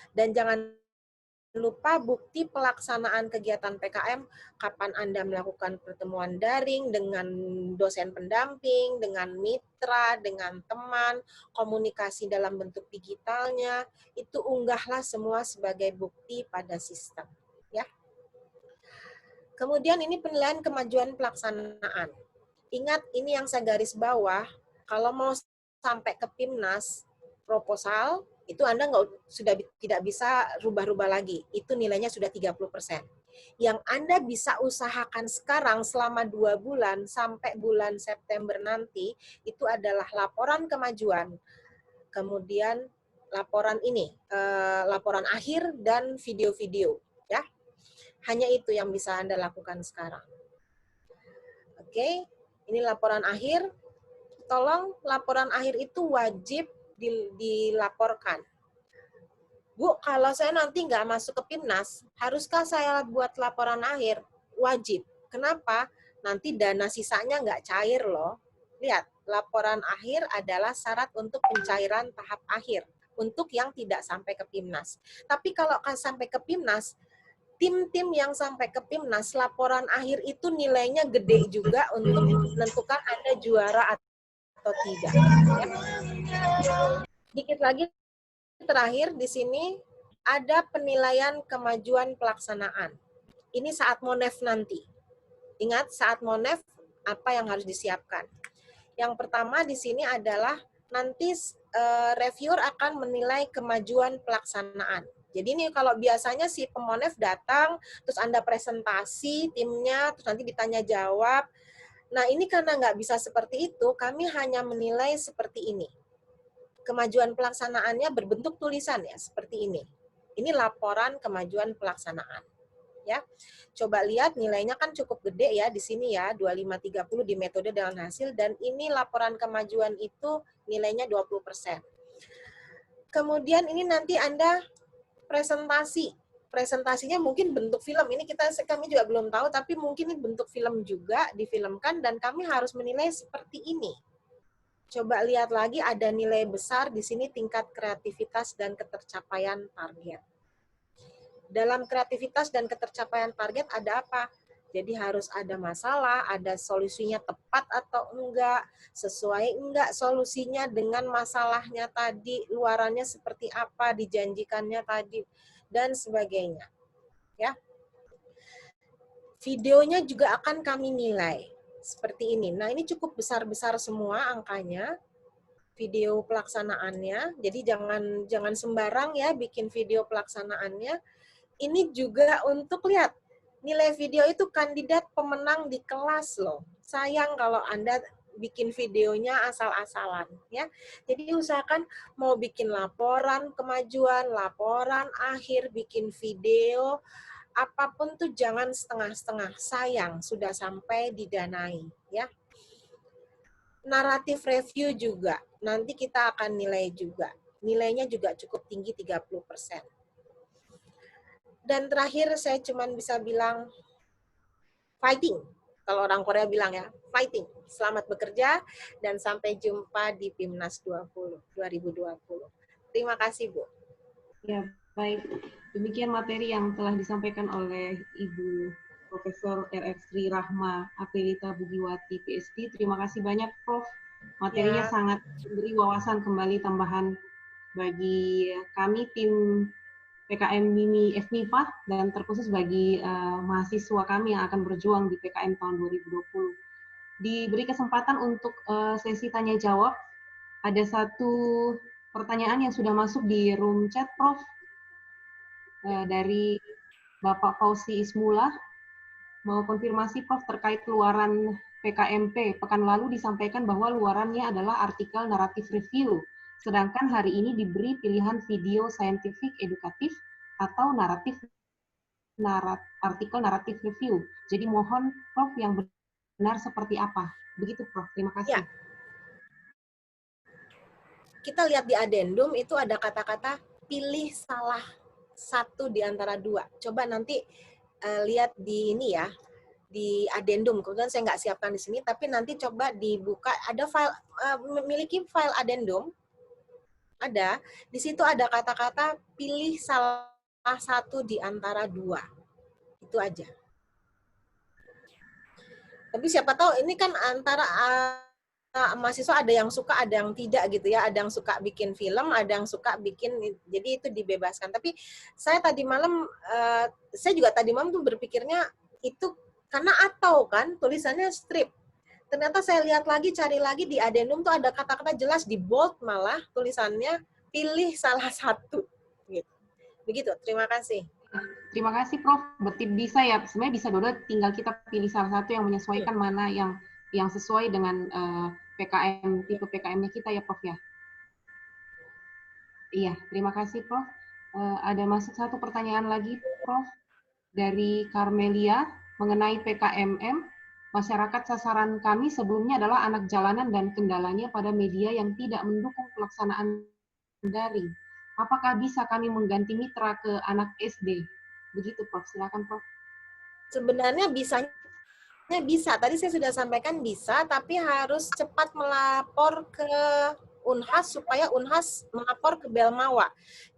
Dan jangan lupa bukti pelaksanaan kegiatan PKM, kapan Anda melakukan pertemuan daring dengan dosen pendamping, dengan mitra, dengan teman, komunikasi dalam bentuk digitalnya, itu unggahlah semua sebagai bukti pada sistem. Ya. Kemudian ini penilaian kemajuan pelaksanaan. Ingat, ini yang saya garis bawah, kalau mau sampai ke PIMNAS, proposal, itu Anda sudah tidak bisa rubah-rubah lagi. Itu nilainya sudah 30%. Yang Anda bisa usahakan sekarang selama 2 bulan sampai bulan September nanti, itu adalah laporan kemajuan. Kemudian laporan ini, laporan akhir dan video-video. Ya. Hanya itu yang bisa Anda lakukan sekarang. Oke, ini laporan akhir. Tolong laporan akhir itu wajib dilaporkan. Bu, kalau saya nanti nggak masuk ke PIMNAS, haruskah saya buat laporan akhir? Wajib. Kenapa? Nanti dana sisanya nggak cair loh. Lihat, laporan akhir adalah syarat untuk pencairan tahap akhir, untuk yang tidak sampai ke PIMNAS. Tapi kalau sampai ke PIMNAS, tim-tim yang sampai ke PIMNAS, laporan akhir itu nilainya gede juga untuk menentukan Anda juara atau tidak. Ya. Dikit lagi terakhir di sini ada penilaian kemajuan pelaksanaan. Ini saat Monef nanti. Ingat saat Monef apa yang harus disiapkan. Yang pertama di sini adalah nanti reviewer akan menilai kemajuan pelaksanaan. Jadi ini kalau biasanya si pemonef datang, terus Anda presentasi timnya, terus nanti ditanya jawab. Nah ini karena nggak bisa seperti itu, kami hanya menilai seperti ini. Kemajuan pelaksanaannya berbentuk tulisan ya, seperti ini. Ini laporan kemajuan pelaksanaan. Ya. Coba lihat nilainya kan cukup gede ya di sini ya, 2530 di metode dan hasil, dan ini laporan kemajuan itu nilainya 20%. Kemudian ini nanti Anda presentasi. Presentasinya mungkin bentuk film, ini kami juga belum tahu, tapi mungkin ini bentuk film juga, difilmkan, dan kami harus menilai seperti ini. Coba lihat lagi ada nilai besar di sini tingkat kreativitas dan ketercapaian target. Dalam kreativitas dan ketercapaian target ada apa? Jadi harus ada masalah, ada solusinya tepat atau enggak, sesuai enggak solusinya dengan masalahnya tadi, luarannya seperti apa, dijanjikannya tadi, dan sebagainya. Ya. Videonya juga akan kami nilai. Seperti ini. Nah, ini cukup besar-besar semua angkanya, video pelaksanaannya. Jadi jangan sembarang ya bikin video pelaksanaannya. Ini juga untuk lihat, nilai video itu kandidat pemenang di kelas loh. Sayang kalau Anda bikin videonya asal-asalan ya. Jadi usahakan mau bikin laporan kemajuan, laporan akhir, bikin video, apapun tuh jangan setengah-setengah. Sayang sudah sampai didanai ya. Naratif review juga nanti kita akan nilai juga. Nilainya juga cukup tinggi 30%. Dan terakhir saya cuma bisa bilang fighting. Kalau orang Korea bilang ya, fighting. Selamat bekerja dan sampai jumpa di PIMNAS 2020. Terima kasih, Bu. Ya, baik. Demikian materi yang telah disampaikan oleh Ibu Profesor R.F. Sri Rahma Aprilita Bugiwati, PhD. Terima kasih banyak, Prof. Materinya sangat beri wawasan kembali tambahan bagi kami tim PKM Mimi FMIPA dan terkhusus bagi mahasiswa kami yang akan berjuang di PKM tahun 2020. Diberi kesempatan untuk sesi tanya jawab. Ada satu pertanyaan yang sudah masuk di room chat, Prof. Dari Bapak Fauzi Ismula. Mau konfirmasi, Prof, terkait luaran PKMP. Pekan lalu disampaikan bahwa luarannya adalah artikel naratif review. Sedangkan hari ini diberi pilihan video scientific edukatif atau artikel naratif review. Jadi mohon, Prof, yang benar seperti apa? Begitu, Prof. Terima kasih. Ya. Kita lihat di adendum itu ada kata-kata pilih salah satu di antara dua. Coba nanti lihat di ini ya, di adendum. Kemudian saya nggak siapkan di sini, tapi nanti coba dibuka. Ada file, memiliki file adendum. Ada. Di situ ada kata-kata pilih salah satu di antara dua. Itu aja. Tapi siapa tahu ini kan antara mahasiswa ada yang suka, ada yang tidak gitu ya. Ada yang suka bikin film, ada yang suka bikin, jadi itu dibebaskan. Tapi saya tadi malam, saya juga tadi malam tuh berpikirnya itu karena atau kan tulisannya strip. Ternyata saya lihat lagi, cari lagi di adendum tuh ada kata-kata jelas di bold malah tulisannya pilih salah satu. Gitu. Begitu, terima kasih. Terima kasih, Prof. Berarti bisa ya, sebenarnya bisa Dodo, tinggal kita pilih salah satu yang menyesuaikan mana yang sesuai dengan PKM, tipe PKM-nya kita ya, Prof ya. Iya, terima kasih, Prof. Ada masuk satu pertanyaan lagi, Prof, dari Carmelia mengenai PKMM. Masyarakat sasaran kami sebelumnya adalah anak jalanan dan kendalanya pada media yang tidak mendukung pelaksanaan daring. Apakah bisa kami mengganti mitra ke anak SD? Begitu, Prof. Silakan, Prof. Sebenarnya bisa. Tadi saya sudah sampaikan bisa, tapi harus cepat melapor ke Unhas supaya Unhas melapor ke Belmawa.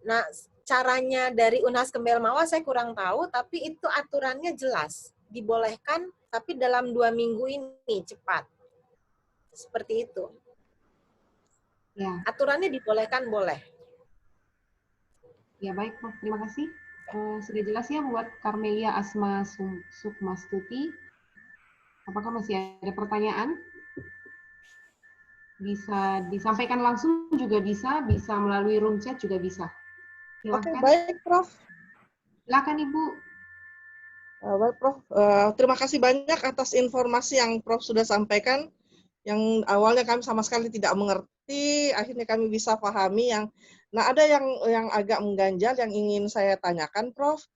Nah, caranya dari Unhas ke Belmawa saya kurang tahu, tapi itu aturannya jelas. Dibolehkan, tapi dalam 2 minggu ini cepat. Seperti itu. Ya. Aturannya dibolehkan, boleh. Ya, baik, Prof. Terima kasih. Sudah jelas ya buat Carmelia Asma Sukmastuti. Apakah masih ada pertanyaan? Bisa disampaikan langsung juga bisa melalui room chat juga bisa. Oke, baik, Prof. Silakan, Ibu. Baik, Prof. Terima kasih banyak atas informasi yang Prof sudah sampaikan. Yang awalnya kami sama sekali tidak mengerti, akhirnya kami bisa pahami. Nah, ada yang agak mengganjal yang ingin saya tanyakan, Prof.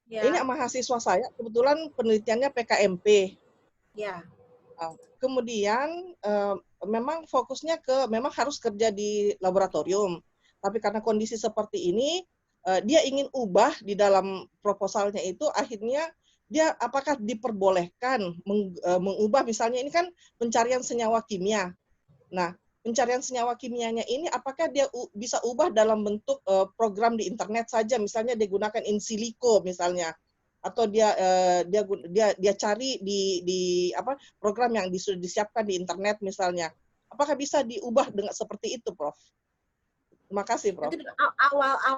Ya. Ini mahasiswa saya, kebetulan penelitiannya PKMP. Ya. Kemudian memang fokusnya memang harus kerja di laboratorium. Tapi karena kondisi seperti ini, dia ingin ubah di dalam proposalnya itu, akhirnya dia apakah diperbolehkan mengubah, misalnya ini kan pencarian senyawa kimia. Nah, pencarian senyawa kimianya ini apakah dia bisa ubah dalam bentuk program di internet saja, misalnya digunakan in silico misalnya, atau dia cari di program yang sudah disiapkan di internet misalnya. Apakah bisa diubah dengan seperti itu, Prof? Terima kasih, Prof.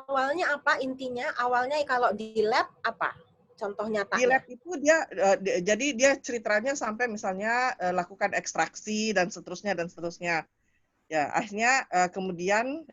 Awalnya apa intinya? Awalnya kalau di lab apa? Contoh nyatanya. Di lab itu jadi dia ceritanya sampai misalnya lakukan ekstraksi dan seterusnya. Ya, akhirnya kemudian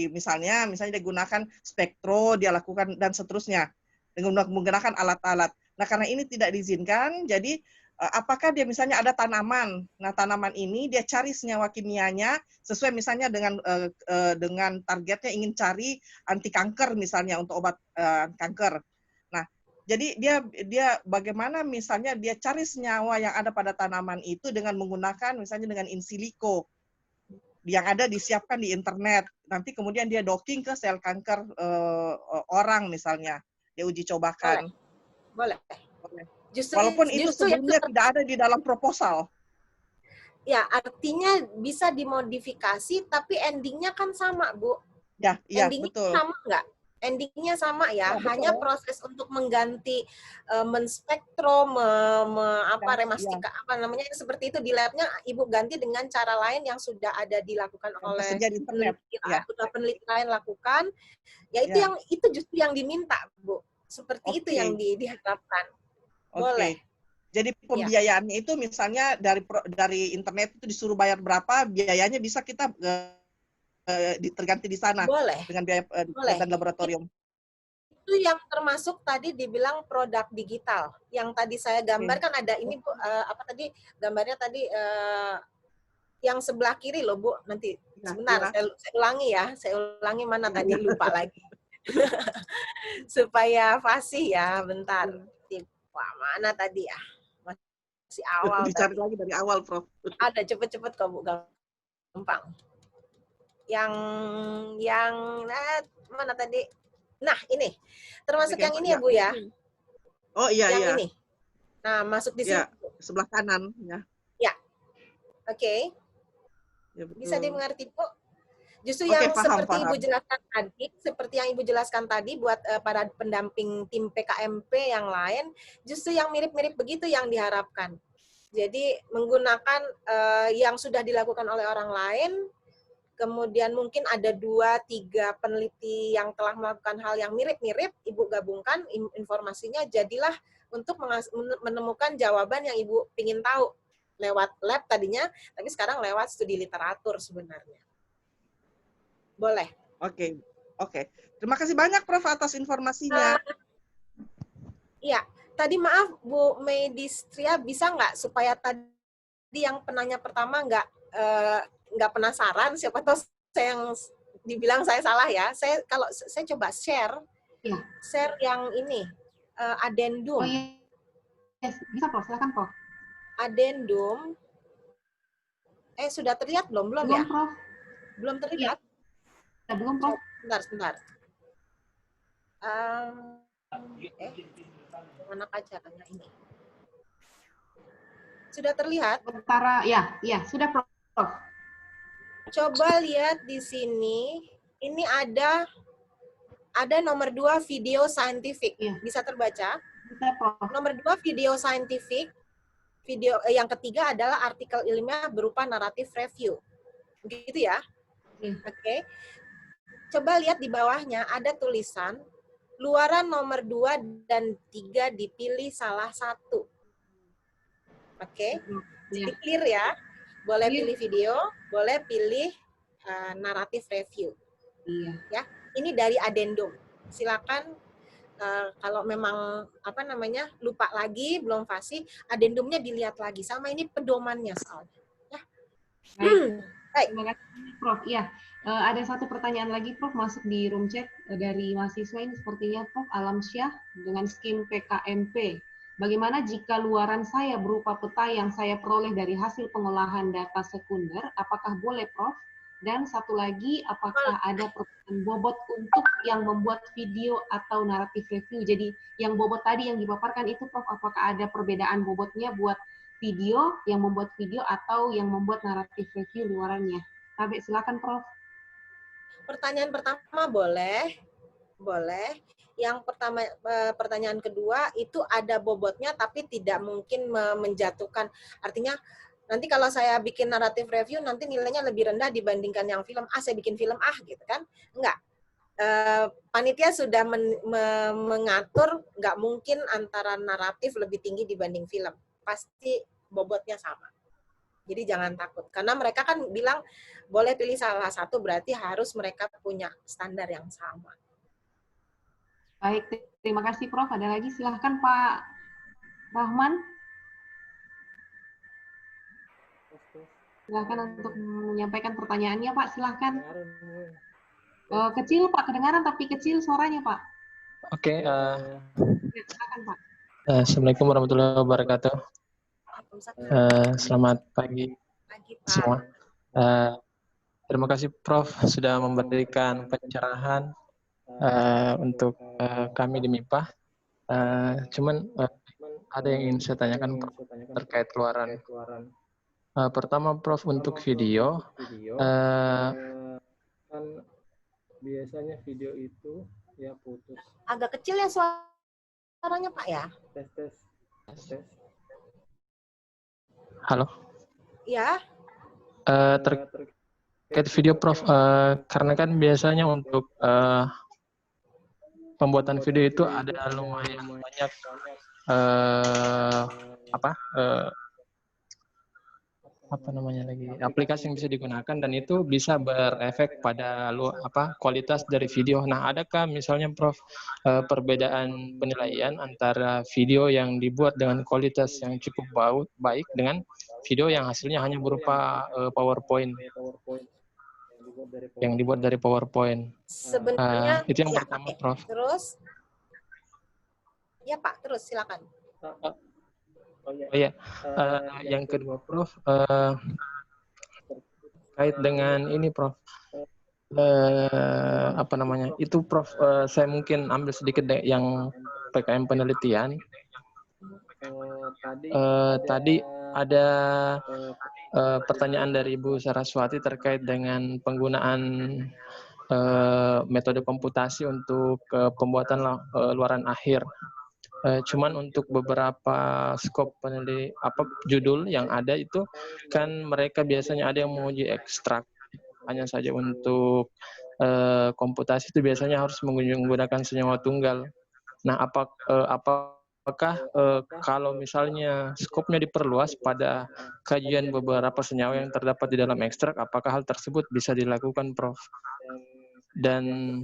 misalnya dia gunakan spektro, dia lakukan dan seterusnya dengan menggunakan alat-alat. Nah, karena ini tidak diizinkan, jadi apakah dia misalnya ada tanaman. Nah, tanaman ini dia cari senyawa kimianya sesuai misalnya dengan targetnya ingin cari anti kanker misalnya untuk obat kanker. Nah, jadi dia bagaimana misalnya dia cari senyawa yang ada pada tanaman itu dengan menggunakan misalnya dengan in silico yang ada disiapkan di internet. Nanti kemudian dia docking ke sel kanker orang misalnya. Dia uji cobakan. Boleh. Walaupun itu sebelumnya tidak ada di dalam proposal. Ya, artinya bisa dimodifikasi, tapi endingnya kan sama, Bu. Ya, iya, endingnya betul. sama nggak? Endingnya sama ya, Ya, hanya betul. proses untuk mengganti menspektro, Ya, remastika apa namanya seperti itu di labnya Ibu ganti dengan cara lain yang sudah ada dilakukan yang oleh tersedia di internet. Ya, peneliti lain lakukan. Ya itu ya. itu justru yang diminta, Bu. Seperti itu yang Oke. diharapkan. Oke. Boleh. Jadi Ya. pembiayaannya itu misalnya dari internet itu disuruh bayar berapa, biayanya bisa kita terganti di sana Boleh. dengan biaya Boleh. dan laboratorium. Itu yang termasuk tadi dibilang produk digital. Yang tadi saya gambarkan ada ini Bu, apa tadi gambarnya tadi yang sebelah kiri loh Bu. Nanti Ya, sebentar ya. saya ulangi ya. Saya ulangi mana Ya, tadi ya. lupa lagi. Supaya fasih ya, bentar. Wah, mana tadi ya? Masih awal Dicari tadi. lagi dari awal, Prof. Ada cepet-cepet kok Bu, gampang. Yang mana tadi? Nah, ini. Termasuk yang ini ya, Bu ya. Oh iya, yang iya. ini. Nah, masuk di sini. Ya, sebelah kanan ya. Ya. Oke. Ya, betul. Bisa dimengerti, Bu? Justru Oke, yang paham, seperti paham. Ibu jelaskan tadi, seperti yang Ibu jelaskan tadi buat para pendamping tim PKMP yang lain, justru yang mirip-mirip begitu yang diharapkan. Jadi menggunakan yang sudah dilakukan oleh orang lain, kemudian mungkin ada 2-3 peneliti yang telah melakukan hal yang mirip-mirip, Ibu gabungkan informasinya, jadilah untuk menemukan jawaban yang Ibu ingin tahu lewat lab tadinya, tapi sekarang lewat studi literatur sebenarnya. Boleh. Oke, oke. Terima kasih banyak, Prof, atas informasinya. Iya, tadi maaf Bu Medistria, bisa nggak supaya tadi yang penanya pertama nggak penasaran, siapa tahu saya yang dibilang saya salah ya. Kalau saya coba share yang ini adendum. Oh iya, yes. Bisa Prof, silakan Prof. Adendum. Sudah terlihat belum ya? Prof. Belum terlihat? Ya, belum Prof. Sebentar. Mana kacaranya ini? Sudah terlihat? Sementara, ya, sudah Prof. Coba lihat di sini, ini ada nomor 2 video scientific. Iya. Bisa terbaca? Bisa Prof. Nomor 2 video scientific. Yang ketiga adalah artikel ilmiah berupa naratif review. Begitu ya? Oke. Coba lihat di bawahnya ada tulisan luaran nomor 2 dan 3 dipilih salah satu. Oke. Jadi clear ya. Boleh pilih video, boleh pilih naratif review. Iya. Ya, ini dari adendum. Silakan kalau memang lupa lagi, belum fasih, adendumnya dilihat lagi. Sama ini pedomannya soalnya. Ya. Baik. Terima kasih Prof. Iya. Ada satu pertanyaan lagi Prof masuk di room chat dari mahasiswa ini sepertinya Prof Alamsyah dengan skim PKMP. Bagaimana jika luaran saya berupa peta yang saya peroleh dari hasil pengolahan data sekunder, apakah boleh Prof? Dan satu lagi, apakah ada perbedaan bobot untuk yang membuat video atau naratif review? Jadi yang bobot tadi yang dipaparkan itu Prof, apakah ada perbedaan bobotnya buat video, yang membuat video atau yang membuat naratif review luarannya? Tabe, silakan Prof. Pertanyaan pertama boleh. Yang pertama, pertanyaan kedua itu ada bobotnya tapi tidak mungkin menjatuhkan. Artinya nanti kalau saya bikin naratif review nanti nilainya lebih rendah dibandingkan yang film saya bikin film gitu kan? Enggak. Panitia sudah mengatur nggak mungkin antara naratif lebih tinggi dibanding film. Pasti bobotnya sama. Jadi jangan takut. Karena mereka kan bilang boleh pilih salah satu berarti harus mereka punya standar yang sama. Baik, terima kasih Prof. Ada lagi? Silahkan Pak Rahman. Silahkan untuk menyampaikan pertanyaannya Pak, silahkan. Kecil Pak, kedengaran tapi kecil suaranya Pak. Oke. Silahkan Pak. Assalamualaikum warahmatullahi wabarakatuh. Selamat pagi semua. Terima kasih Prof sudah memberikan pencerahan untuk kami di MIPA. Cuman ada yang ingin saya tanyakan terkait keluaran. Pertama Prof untuk video, kan biasanya video itu Ya, putus. Agak kecil ya suaranya Pak ya? Tes. Halo, Ya, terkait video Prof, karena kan biasanya untuk pembuatan video itu ada lumayan banyak apa namanya lagi, aplikasi yang bisa digunakan dan itu bisa berefek pada kualitas dari video. Nah, adakah misalnya Prof perbedaan penilaian antara video yang dibuat dengan kualitas yang cukup baik dengan video yang hasilnya hanya berupa PowerPoint yang dibuat dari PowerPoint? sebenarnya Itu yang ya, pertama, oke. Prof. Terus, ya Pak, terus silakan. Oh iya, yang kedua Prof, terkait dengan ini Prof, apa namanya, itu Prof, saya mungkin ambil sedikit yang PKM penelitian. Tadi ada pertanyaan dari Ibu Saraswati terkait dengan penggunaan metode komputasi untuk pembuatan luaran akhir. Cuman untuk beberapa skop judul yang ada itu kan mereka biasanya ada yang menguji ekstrak. Hanya saja untuk komputasi itu biasanya harus menggunakan senyawa tunggal. Nah, apakah kalau misalnya skopnya diperluas pada kajian beberapa senyawa yang terdapat di dalam ekstrak, apakah hal tersebut bisa dilakukan, Prof? Dan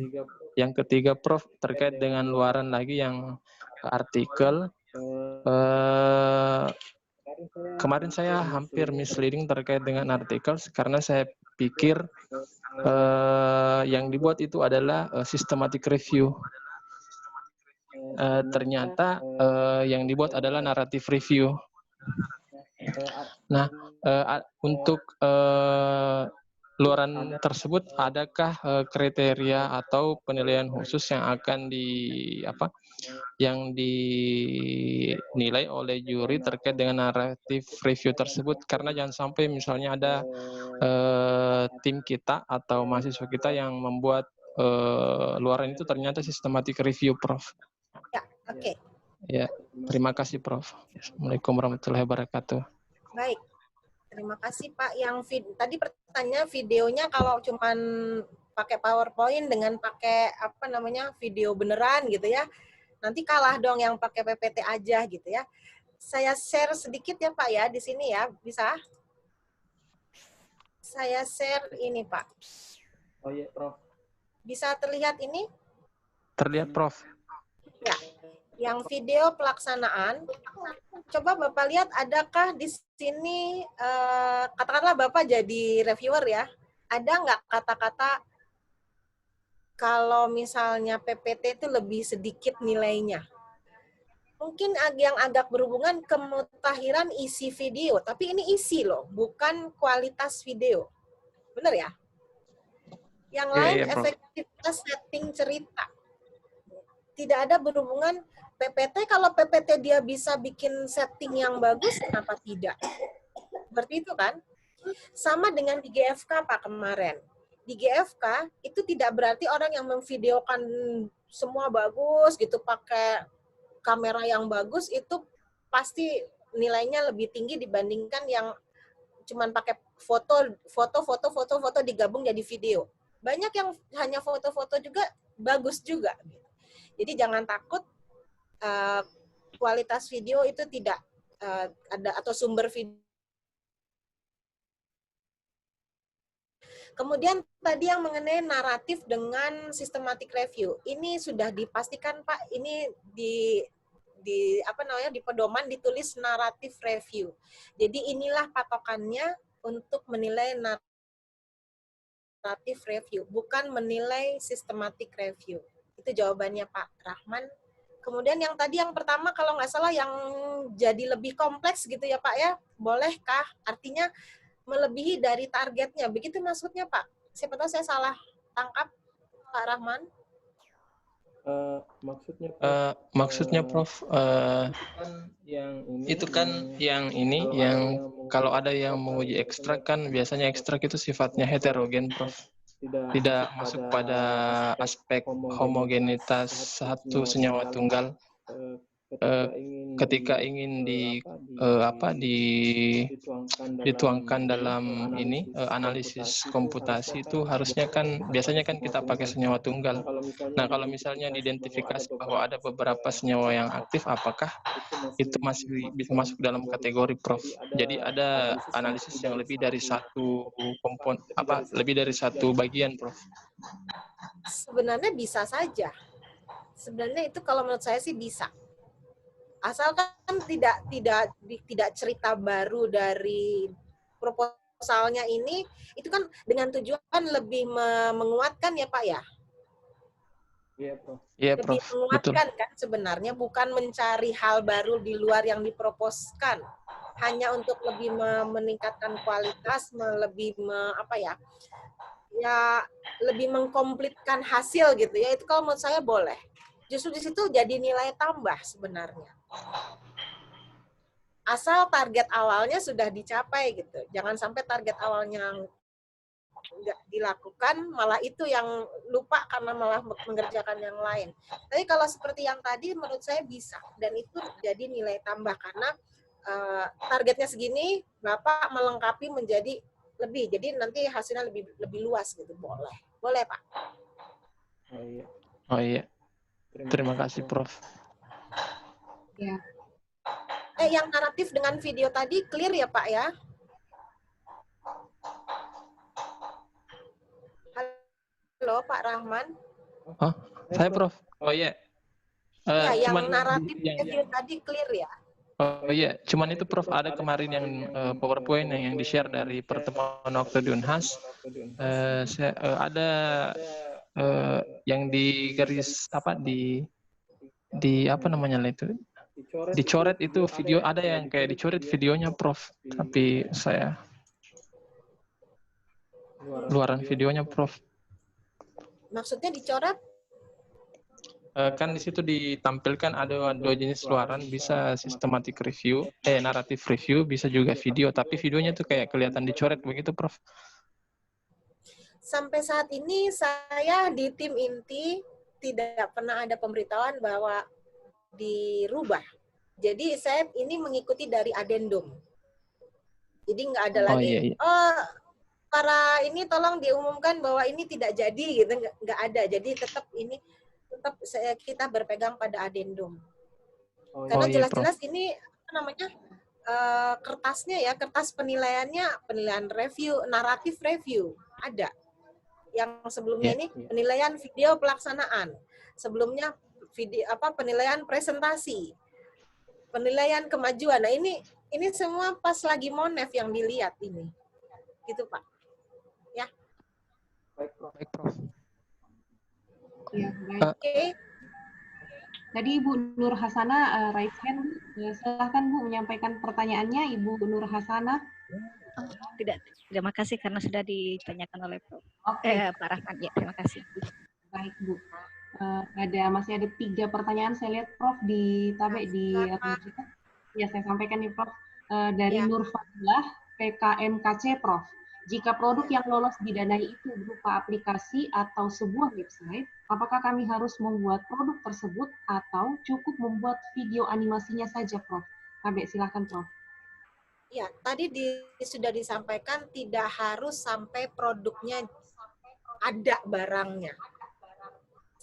yang ketiga, Prof, terkait dengan luaran lagi yang artikel, kemarin saya hampir misleading terkait dengan artikel karena saya pikir yang dibuat itu adalah systematic review. Ternyata yang dibuat adalah narrative review. Nah, untuk luaran tersebut adakah kriteria atau penilaian khusus yang akan yang dinilai oleh juri terkait dengan narrative review tersebut? Karena jangan sampai misalnya ada tim kita atau mahasiswa kita yang membuat luaran itu ternyata systematic review, Prof. Ya, oke. Ya, terima kasih Prof. Assalamualaikum warahmatullahi wabarakatuh. Baik. Terima kasih Pak. Yang tadi pertanyaan videonya kalau cuman pakai PowerPoint dengan pakai video beneran gitu ya. Nanti kalah dong yang pakai PPT aja gitu ya. Saya share sedikit ya Pak ya di sini ya, bisa? Saya share ini Pak. Oh iya, Prof. Bisa terlihat ini? Terlihat, Prof. Ya. Yang video pelaksanaan, coba Bapak lihat adakah di sini, katakanlah Bapak jadi reviewer ya, ada nggak kata-kata kalau misalnya PPT itu lebih sedikit nilainya? Mungkin yang agak berhubungan kemutahiran isi video, tapi ini isi loh, bukan kualitas video. Benar ya? Yang lain efektivitas setting cerita. Tidak ada berhubungan PPT, kalau PPT dia bisa bikin setting yang bagus, kenapa tidak? Seperti itu kan? Sama dengan di GFK Pak kemarin. Di GFK itu tidak berarti orang yang memvideokan semua bagus gitu, pakai kamera yang bagus, itu pasti nilainya lebih tinggi dibandingkan yang cuman pakai foto digabung jadi video. Banyak yang hanya foto-foto juga bagus juga. Jadi jangan takut kualitas video itu tidak ada atau sumber video. Kemudian tadi yang mengenai naratif dengan systematic review. Ini sudah dipastikan Pak, ini di pedoman ditulis naratif review. Jadi inilah patokannya untuk menilai naratif review, bukan menilai systematic review. Itu jawabannya Pak Rahman. Kemudian yang tadi yang pertama kalau nggak salah yang jadi lebih kompleks gitu ya Pak ya, bolehkah? Artinya melebihi dari targetnya, begitu maksudnya Pak? Siapa tahu saya salah tangkap Pak Rahman. Maksudnya Prof, itu kan yang kalau ada yang menguji ekstrak kan biasanya ekstrak itu sifatnya heterogen, Prof. tidak masuk pada aspek homogenitas satu senyawa tunggal ketika ingin dituangkan dalam ini analisis komputasi itu harusnya kan biasanya kan kita pakai senyawa tunggal. Nah, kalau misalnya diidentifikasi bahwa ada beberapa senyawa yang aktif, apakah itu masih bisa masuk dalam kategori Prof? Jadi ada analisis yang lebih dari satu lebih dari satu bagian, Prof. Sebenarnya bisa saja. Sebenarnya itu kalau menurut saya sih bisa. Asalkan tidak cerita baru dari proposalnya ini, itu kan dengan tujuan lebih menguatkan ya Pak ya? Iya, Prof. Iya, Lebih Prof. menguatkan kan sebenarnya, bukan mencari hal baru di luar yang diproposkan. Hanya untuk lebih meningkatkan kualitas, lebih lebih mengkomplitkan hasil gitu ya. Itu kalau menurut saya boleh. Justru di situ jadi nilai tambah sebenarnya. Asal target awalnya sudah dicapai gitu. Jangan sampai target awalnya nggak dilakukan, malah itu yang lupa karena malah mengerjakan yang lain. Tapi kalau seperti yang tadi menurut saya bisa. Dan itu jadi nilai tambah karena targetnya segini, Bapak melengkapi menjadi lebih. Jadi nanti hasilnya lebih luas gitu. Boleh. Boleh, Pak. Oh iya. Oh iya. Terima kasih, Prof. Ya, Yang naratif dengan video tadi clear ya, Pak ya? Halo, Pak Rahman. Oh, saya Prof. Oh iya. Ya, yang Cuman naratif yang video tadi clear ya? Oh iya, cuman itu Prof, ada kemarin yang PowerPoint yang di-share dari pertemuan waktu di Unhas. Ada yang di garis di apa namanya itu? Dicoret itu video, ada yang kayak dicoret videonya Prof. Tapi saya luaran videonya Prof. Maksudnya dicoret? Kan di situ ditampilkan ada dua jenis luaran, bisa systematic review, narrative review, bisa juga video, tapi videonya tuh kayak kelihatan dicoret begitu, Prof. Sampai saat ini saya di tim inti tidak pernah ada pemberitahuan bahwa dirubah. Jadi saya ini mengikuti dari adendum. Jadi nggak ada lagi, iya, iya. para ini tolong diumumkan bahwa ini tidak jadi gitu, nggak ada. Jadi tetap kita berpegang pada adendum. Karena jelas-jelas ini apa namanya kertasnya ya, kertas penilaian review, naratif review ada. Yang sebelumnya ini penilaian video pelaksanaan, sebelumnya penilaian presentasi, penilaian kemajuan. Nah ini semua pas lagi Monef yang dilihat ini, gitu Pak. Ya. Baik, Prof. ya, baik. Oke. Tadi Ibu Nur Hasana raise hand. Silahkan Bu menyampaikan pertanyaannya, Ibu Nur Hasana. Oh, tidak. Terima kasih karena sudah ditanyakan oleh Prof. Pak Rahman. Ya, terima kasih. Baik Bu. Masih ada 3 pertanyaan saya lihat Prof di tabek di kita. Ya, saya sampaikan nih Prof. Dari Nur Fadilah, PKMKC Prof. Jika produk yang lolos didanai itu berupa aplikasi atau sebuah website, apakah kami harus membuat produk tersebut atau cukup membuat video animasinya saja, Prof? Tabek, silahkan, Prof. Ya, tadi sudah disampaikan tidak harus sampai produknya ada barangnya.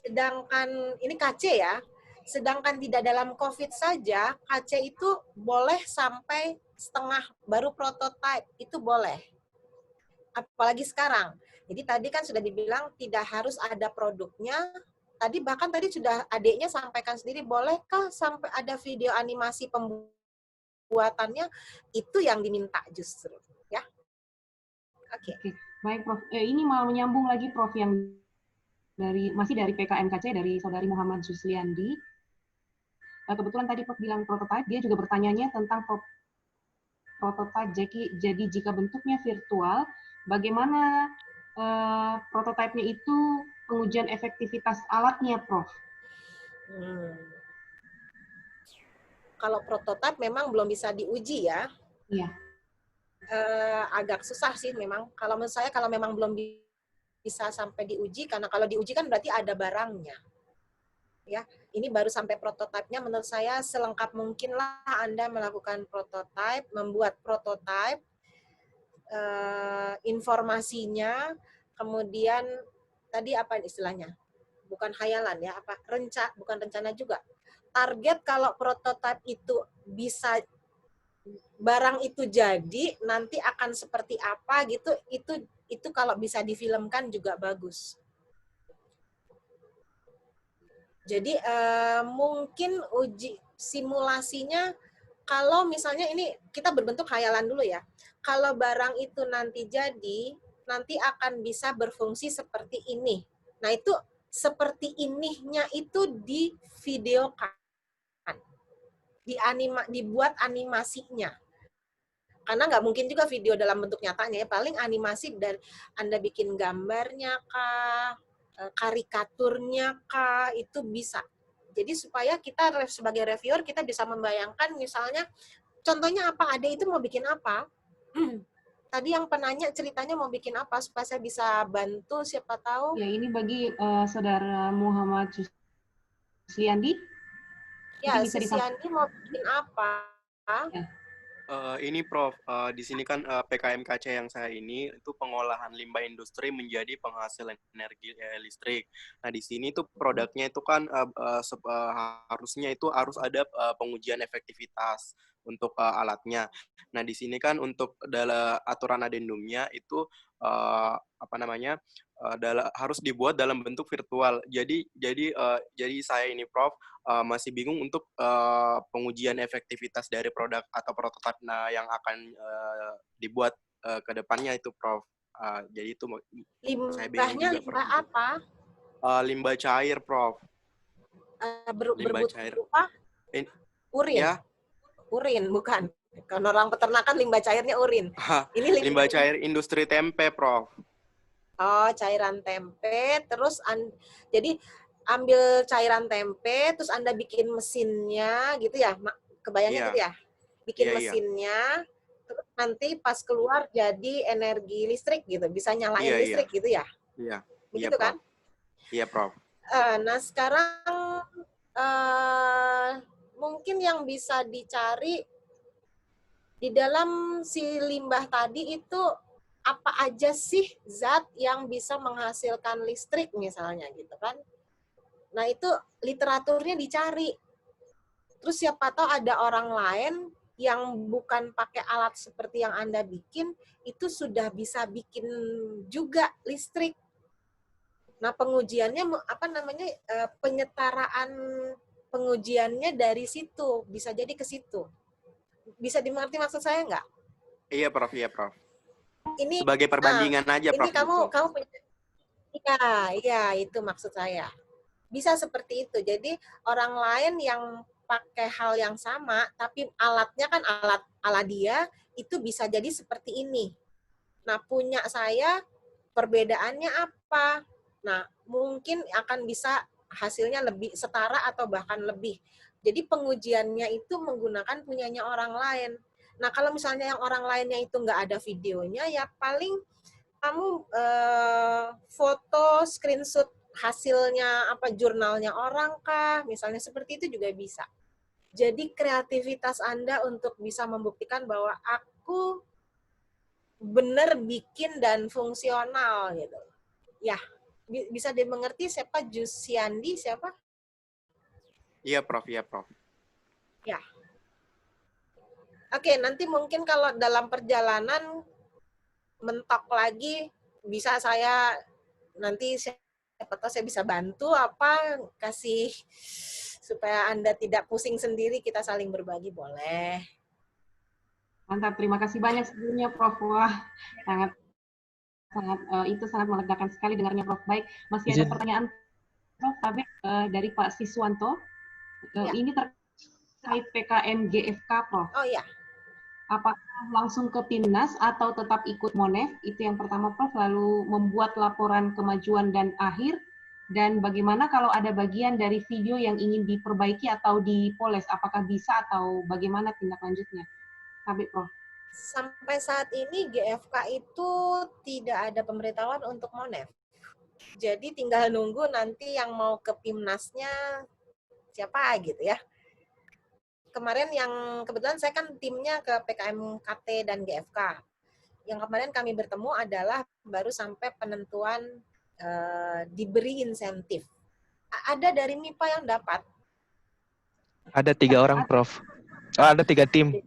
Sedangkan ini KC ya, sedangkan tidak dalam COVID saja, KC itu boleh sampai setengah baru prototype, itu boleh. Apalagi sekarang. Jadi tadi kan sudah dibilang tidak harus ada produknya. Bahkan tadi sudah adiknya sampaikan sendiri, bolehkah sampai ada video animasi pembuatannya? Itu yang diminta justru, ya. Oke. Baik, Prof. Ini mau menyambung lagi, Prof, yang masih dari PKMKC, dari Saudari Muhammad Susliandi. Kebetulan tadi Prof bilang prototype, dia juga bertanyanya tentang prototype. Jadi jika bentuknya virtual, bagaimana prototipenya itu pengujian efektivitas alatnya, Prof? Kalau prototipe memang belum bisa diuji ya. Iya. Agak susah sih memang. Kalau menurut saya kalau memang belum bisa sampai diuji, karena kalau diuji kan berarti ada barangnya. Ya, ini baru sampai prototipenya. Menurut saya selengkap mungkinlah Anda melakukan prototipe, membuat prototipe, informasinya, kemudian tadi apa istilahnya? Bukan khayalan ya, apa bukan rencana juga. Target kalau prototipe itu bisa, barang itu jadi, nanti akan seperti apa gitu, itu kalau bisa difilmkan juga bagus. Jadi mungkin uji simulasinya, kalau misalnya ini kita berbentuk khayalan dulu ya. Kalau barang itu nanti jadi, nanti akan bisa berfungsi seperti ini. Nah itu seperti ininya itu di videokan, dibuat animasinya. Karena nggak mungkin juga video dalam bentuk nyatanya ya, paling animasi dari Anda bikin gambarnya kah, karikaturnya kah, itu bisa. Jadi supaya kita sebagai reviewer kita bisa membayangkan, misalnya contohnya apa, Ade itu mau bikin apa? Tadi yang penanya ceritanya mau bikin apa, supaya saya bisa bantu, siapa tahu. Ya, ini bagi Saudara Muhammad Susliandi. Ya, Susliandi mau bikin apa? Ya. Ini Prof, di sini kan PKMKC yang saya ini itu pengolahan limbah industri menjadi penghasil energi listrik. Nah di sini tuh produknya itu kan harusnya itu harus ada pengujian efektivitas untuk alatnya. Nah di sini kan untuk dalam aturan adendumnya itu apa namanya harus dibuat dalam bentuk virtual. Jadi saya ini Prof masih bingung untuk pengujian efektivitas dari produk atau prototipe yang akan dibuat ke depannya itu Prof. Jadi itu saya bingung juga, limbah apa? Limbah cair Prof. Limbah cair. Berupa urin. Ya. Urin bukan. Kalau orang peternakan limbah cairnya urin. Ini limbah cair industri tempe Prof. Oh, cairan tempe, terus jadi ambil cairan tempe, terus Anda bikin mesinnya gitu ya, kebayangnya gitu ya? Bikin mesinnya, terus nanti pas keluar jadi energi listrik gitu, bisa nyalain listrik gitu ya? Iya. Begitu kan? Iya, Prof. Nah, sekarang mungkin yang bisa dicari di dalam si limbah tadi itu, apa aja sih zat yang bisa menghasilkan listrik misalnya gitu kan. Nah itu literaturnya dicari. Terus siapa tahu ada orang lain yang bukan pakai alat seperti yang Anda bikin, itu sudah bisa bikin juga listrik. Nah pengujiannya, apa namanya, penyetaraan pengujiannya dari situ, bisa jadi ke situ. Bisa dimengerti maksud saya nggak? Iya Prof, iya Prof. Ini sebagai perbandingan aja Prof. Ini kamu iya itu maksud saya. Bisa seperti itu. Jadi orang lain yang pakai hal yang sama tapi alatnya kan alat dia itu bisa jadi seperti ini. Nah, punya saya perbedaannya apa? Nah, mungkin akan bisa hasilnya lebih setara atau bahkan lebih. Jadi pengujiannya itu menggunakan punyanya orang lain. Nah, kalau misalnya yang orang lainnya itu nggak ada videonya, ya paling kamu foto, screenshot hasilnya, apa jurnalnya orang kah, misalnya seperti itu juga bisa. Jadi kreativitas Anda untuk bisa membuktikan bahwa aku benar bikin dan fungsional gitu. Ya, bisa dimengerti siapa Jusiandi siapa? Iya Prof, iya Prof. Ya. Oke, nanti mungkin kalau dalam perjalanan mentok lagi, bisa saya nanti siapa tahu saya bisa bantu apa, kasih supaya Anda tidak pusing sendiri, kita saling berbagi, boleh. Mantap, terima kasih banyak sebelumnya Prof. Wah, itu sangat melegakan sekali dengarnya Prof. Baik, masih ada pertanyaan Prof. Tapi dari Pak Siswanto, ini terkait PKM GFK Prof. Oh iya. Apakah langsung ke Timnas atau tetap ikut Monef? Itu yang pertama Prof. Lalu membuat laporan kemajuan dan akhir. Dan bagaimana kalau ada bagian dari video yang ingin diperbaiki atau dipoles? Apakah bisa atau bagaimana tindak lanjutnya? Kabit Prof. Sampai saat ini GFK itu tidak ada pemberitahuan untuk Monef. Jadi tinggal nunggu nanti yang mau ke PIMNAS-nya siapa gitu ya. Kemarin yang kebetulan saya kan timnya ke PKMKT dan GFK. Yang kemarin kami bertemu adalah baru sampai penentuan diberi insentif. Ada dari MIPA yang dapat. Ada 3 orang, Prof. Oh, ada 3 tim.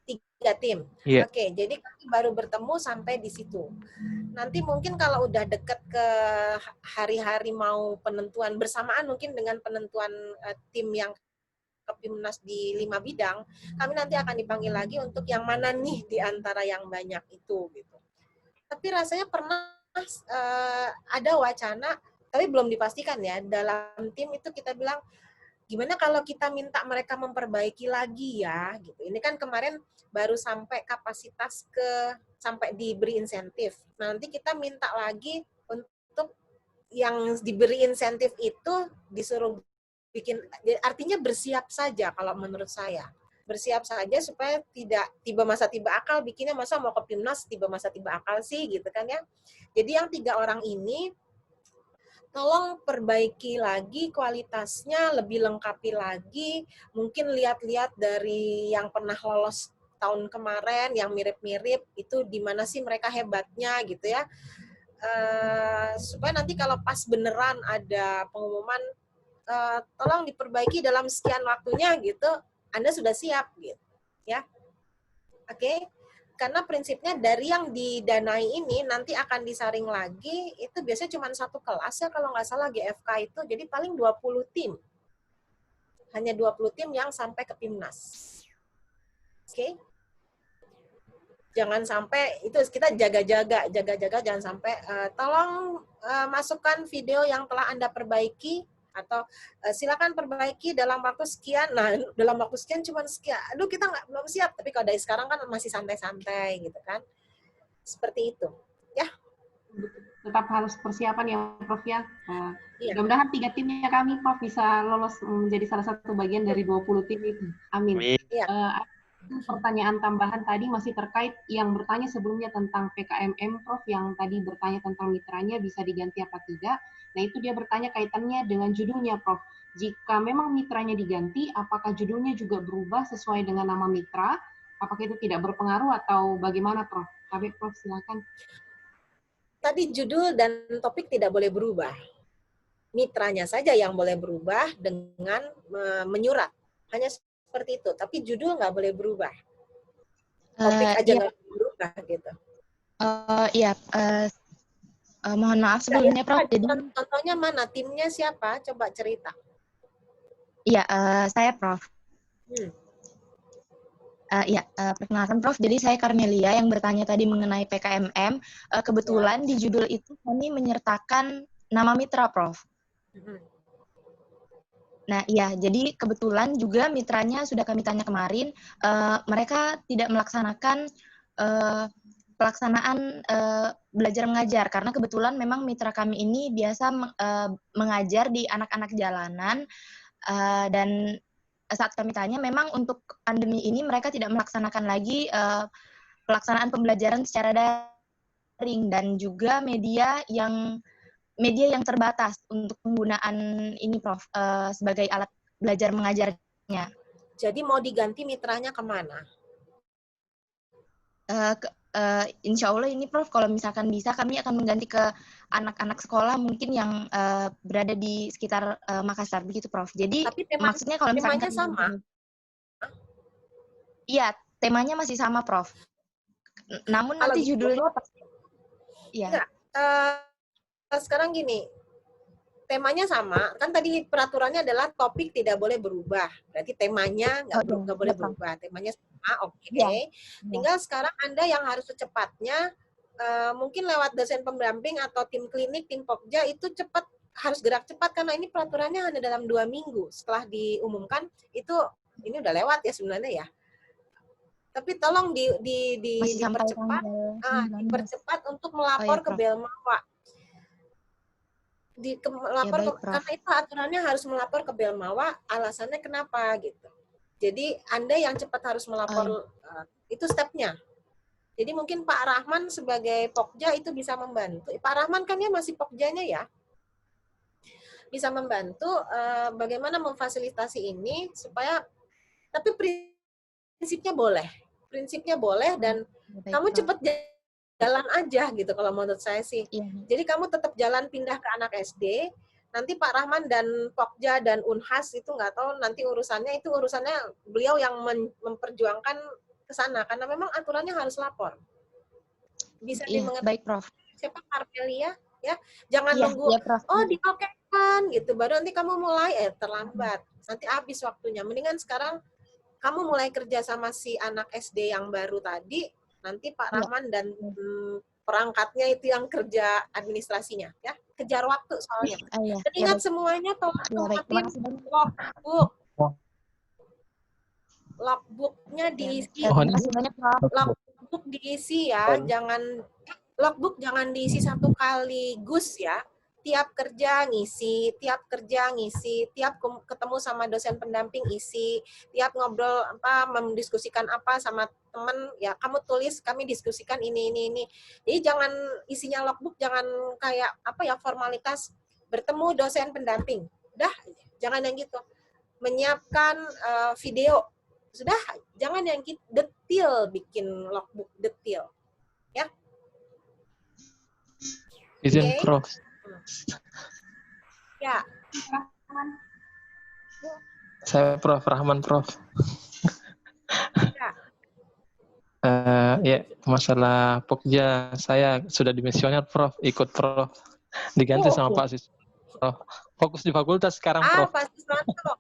3 tim. Iya. Oke, jadi kami baru bertemu sampai di situ. Nanti mungkin kalau udah deket ke hari-hari mau penentuan bersamaan mungkin dengan penentuan tim yang ke PIMNAS di 5 bidang, kami nanti akan dipanggil lagi untuk yang mana nih di antara yang banyak itu gitu. Tapi rasanya pernah ada wacana, tapi belum dipastikan ya, dalam tim itu kita bilang gimana kalau kita minta mereka memperbaiki lagi ya gitu. Ini kan kemarin baru sampai kapasitas sampai diberi insentif. Nanti kita minta lagi untuk yang diberi insentif itu disuruh bikin, artinya bersiap saja kalau menurut saya. Bersiap saja supaya tidak tiba masa tiba akal, bikinnya masa mau ke PIMNAS tiba masa tiba akal sih gitu kan ya. Jadi yang 3 orang ini tolong perbaiki lagi kualitasnya, lebih lengkapi lagi, mungkin lihat-lihat dari yang pernah lolos tahun kemarin, yang mirip-mirip, itu di mana sih mereka hebatnya gitu ya. Supaya nanti kalau pas beneran ada pengumuman, tolong diperbaiki dalam sekian waktunya gitu, Anda sudah siap gitu ya. Oke. Karena prinsipnya dari yang didanai ini nanti akan disaring lagi, itu biasanya cuma 1 kelas ya kalau nggak salah GFK itu, jadi paling 20 tim. Hanya 20 tim yang sampai ke PIMNAS. Oke. Jangan sampai, itu kita jaga-jaga jangan sampai, tolong masukkan video yang telah Anda perbaiki, atau silakan perbaiki dalam waktu sekian. Nah, dalam waktu sekian cuma sekian. Aduh, kita belum siap. Tapi kalau dari sekarang kan masih santai-santai gitu kan. Seperti itu. Ya. Tetap harus persiapan ya, Prof ya. Iya. Mudah-mudahan 3 timnya kami, Prof, bisa lolos menjadi salah satu bagian dari 20 tim itu. Amin. Iya. Pertanyaan tambahan tadi masih terkait yang bertanya sebelumnya tentang PKMM, Prof, yang tadi bertanya tentang mitranya bisa diganti apa tidak. Nah, itu dia bertanya kaitannya dengan judulnya, Prof. Jika memang mitranya diganti, apakah judulnya juga berubah sesuai dengan nama mitra? Apakah itu tidak berpengaruh atau bagaimana, Prof? Tapi, Prof, silakan. Tadi judul dan topik tidak boleh berubah. Mitranya saja yang boleh berubah dengan menyurat. Hanya seperti itu. Tapi judul nggak boleh berubah. Topik aja nggak boleh berubah gitu. Iya. Mohon maaf sebelumnya, Prof. Jadi contohnya mana? Timnya siapa? Coba cerita. Iya, saya Prof. Perkenalkan Prof. Jadi saya Karmelia yang bertanya tadi mengenai PKMM. Kebetulan di judul itu kami menyertakan nama mitra, Prof. Nah, iya. Jadi kebetulan juga mitranya sudah kami tanya kemarin, mereka tidak melaksanakan pelaksanaan belajar mengajar karena kebetulan memang mitra kami ini biasa mengajar di anak-anak jalanan dan saat kami tanya memang untuk pandemi ini mereka tidak melaksanakan lagi pelaksanaan pembelajaran secara daring dan juga media yang terbatas untuk penggunaan ini, Prof, sebagai alat belajar mengajarnya. Jadi mau diganti mitranya kemana? Insya Allah ini, Prof, kalau misalkan bisa kami akan mengganti ke anak-anak sekolah mungkin yang berada di sekitar Makassar begitu, Prof. Jadi maksudnya kalau misalkan temanya sama? Iya, temanya masih sama, Prof. Namun kalau nanti gitu, judulnya pasti. Iya. Sekarang gini, temanya sama, kan tadi peraturannya adalah topik tidak boleh berubah. Berarti temanya nggak boleh berubah. Temanya sama, oke. Tinggal sekarang Anda yang harus secepatnya, mungkin lewat dosen pemdamping atau tim klinik, tim Pokja, itu cepat, harus gerak cepat, karena ini peraturannya hanya dalam 2 minggu. Setelah diumumkan, ini udah lewat ya sebenarnya ya. Tapi tolong dipercepat untuk melapor ke Belmawa. Karena itu aturannya harus melapor ke Belmawa, alasannya kenapa gitu. Jadi Anda yang cepat harus melapor, itu stepnya. Jadi mungkin Pak Rahman sebagai Pokja itu bisa membantu. Pak Rahman kan ya masih Pokjanya ya. Bisa membantu bagaimana memfasilitasi ini supaya, tapi prinsipnya boleh. Prinsipnya boleh dan kamu cepat jalan aja gitu kalau menurut saya sih. Jadi kamu tetap jalan pindah ke anak SD, nanti Pak Rahman dan Pokja dan Unhas itu nggak tahu nanti urusannya beliau yang memperjuangkan ke sana karena memang aturannya harus lapor. Bisa dimengerti. Baik, Prof. Siapa Carmelia ya? Jangan Iya, nunggu iya, Prof. diokekan gitu baru nanti kamu mulai terlambat. Nanti habis waktunya. Mendingan sekarang kamu mulai kerja sama si anak SD yang baru tadi, nanti Pak Rahman dan perangkatnya itu yang kerja administrasinya ya. Kejar waktu soalnya. Dan ingat semuanya tolong logbook. Logbooknya diisi. Logbook diisi ya, logbook jangan diisi satu kali gus ya. Tiap kerja ngisi, tiap ketemu sama dosen pendamping isi, tiap ngobrol mendiskusikan apa sama teman ya kamu tulis, kami diskusikan ini. Jadi jangan isinya logbook jangan kayak formalitas bertemu dosen pendamping. Udah, jangan yang gitu. Menyiapkan video. Sudah, jangan yang detail bikin logbook detail. Ya. Izin, Prof. Ya. Saya Prof. Rahman, Prof. Ya, masalah Pokja saya sudah dimisioner, Prof. Ikut Prof. Diganti sama Pak Sis. Prof. Fokus di fakultas sekarang, Prof. Pak Siswanto.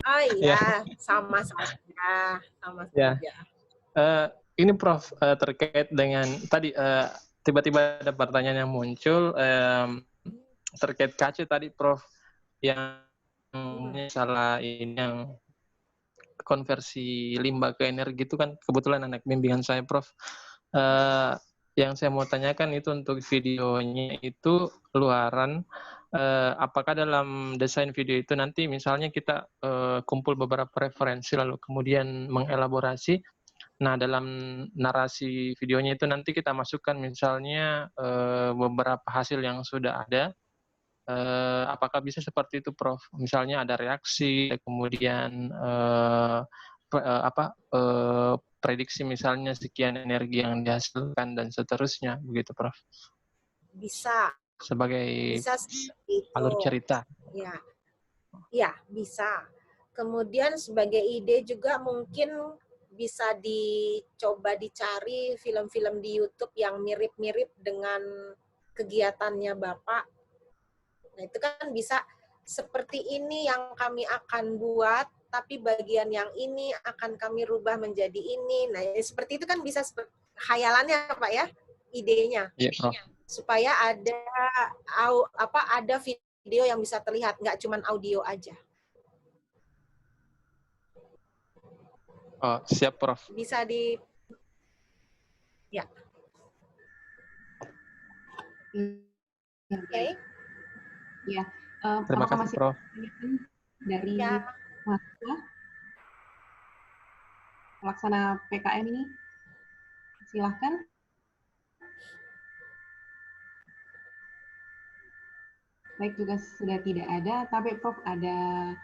Oh iya, sama saja. Ini Prof, terkait dengan tadi tiba-tiba ada pertanyaan yang muncul terkait KC tadi, Prof, yang masalah ini yang konversi limbah ke energi itu kan kebetulan anak bimbingan saya, Prof. Yang saya mau tanyakan itu untuk videonya itu luaran, apakah dalam desain video itu nanti misalnya kita kumpul beberapa referensi lalu kemudian mengelaborasi. Nah, dalam narasi videonya itu nanti kita masukkan misalnya beberapa hasil yang sudah ada. Apakah bisa seperti itu, Prof? Misalnya ada reaksi, kemudian prediksi misalnya sekian energi yang dihasilkan dan seterusnya, begitu, Prof? Bisa. Sebagai alur cerita. Ya, bisa. Kemudian sebagai ide juga mungkin bisa dicoba dicari film-film di YouTube yang mirip-mirip dengan kegiatannya Bapak. Nah, itu kan bisa seperti ini yang kami akan buat, tapi bagian yang ini akan kami rubah menjadi ini. Nah, seperti itu kan bisa khayalannya Pak ya, idenya. Iya, Prof. Supaya ada video yang bisa terlihat, nggak cuma audio aja. Oh, siap, Prof. Bisa di... Ya. Oke. Ya. Terima kasih, Prof. Dari mahasiswa pelaksana PKM ini, silahkan. Baik, juga sudah tidak ada, tapi Prof ada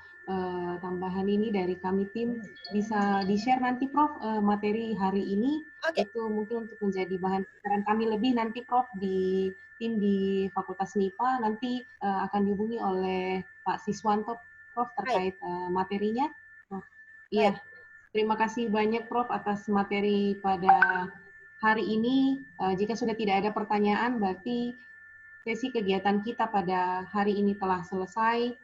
tambahan ini dari kami tim, bisa di-share nanti Prof materi hari ini, itu mungkin untuk menjadi bahan pikiran kami lebih nanti Prof di tim di Fakultas MIPA nanti akan dihubungi oleh Pak Siswanto Prof terkait materinya. Iya, terima kasih banyak Prof atas materi pada hari ini. Jika sudah tidak ada pertanyaan, berarti sesi kegiatan kita pada hari ini telah selesai.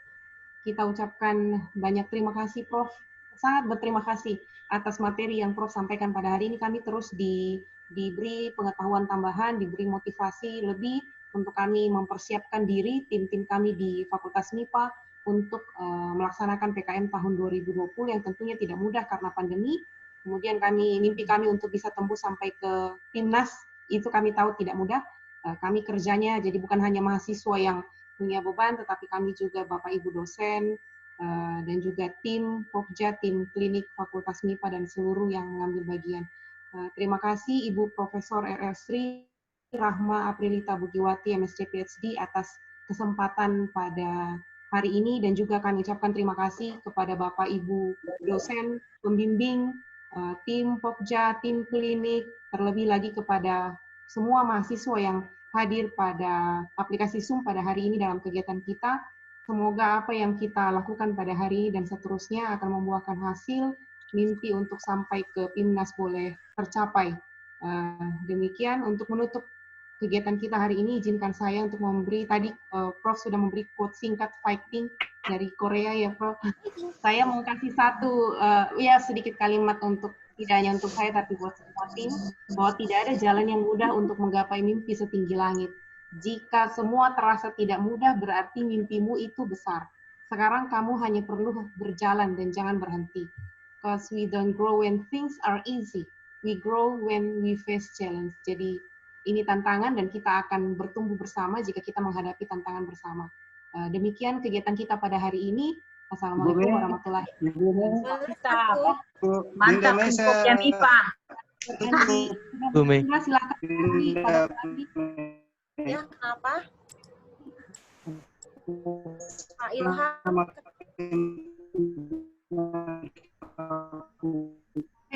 Kita ucapkan banyak terima kasih Prof. Sangat berterima kasih atas materi yang Prof sampaikan pada hari ini. Kami terus diberi pengetahuan tambahan, diberi motivasi lebih untuk kami mempersiapkan diri, tim-tim kami di Fakultas MIPA untuk melaksanakan PKM tahun 2020 yang tentunya tidak mudah karena pandemi. Kemudian mimpi kami untuk bisa tembus sampai ke Timnas, itu kami tahu tidak mudah. Kami kerjanya jadi bukan hanya mahasiswa yang punya beban, tetapi kami juga Bapak Ibu dosen dan juga tim Pokja, tim klinik Fakultas MIPA dan seluruh yang mengambil bagian. Terima kasih Ibu Profesor R.R. Sri Rahma Aprilita Bugiwati, MSc PhD, atas kesempatan pada hari ini, dan juga kami ucapkan terima kasih kepada Bapak Ibu dosen, pembimbing, tim Pokja, tim klinik, terlebih lagi kepada semua mahasiswa yang hadir pada aplikasi Zoom pada hari ini dalam kegiatan kita. Semoga apa yang kita lakukan pada hari ini dan seterusnya akan membuahkan hasil, mimpi untuk sampai ke PIMNAS boleh tercapai. Demikian untuk menutup kegiatan kita hari ini, izinkan saya untuk memberi, tadi Prof sudah memberi quote singkat fighting dari Korea ya Prof. Saya mau kasih satu, ya sedikit kalimat untuk, tidak hanya untuk saya tapi buat semua tim, bahwa tidak ada jalan yang mudah untuk menggapai mimpi setinggi langit. Jika semua terasa tidak mudah, berarti mimpimu itu besar. Sekarang kamu hanya perlu berjalan dan jangan berhenti. Because we don't grow when things are easy. We grow when we face challenge. Jadi ini tantangan dan kita akan bertumbuh bersama jika kita menghadapi tantangan bersama. Demikian kegiatan kita pada hari ini. Assalamualaikum warahmatullahi wabarakatuh. Mantap infonya MIPA. Silakan. Ya, kenapa? Pak Ilham.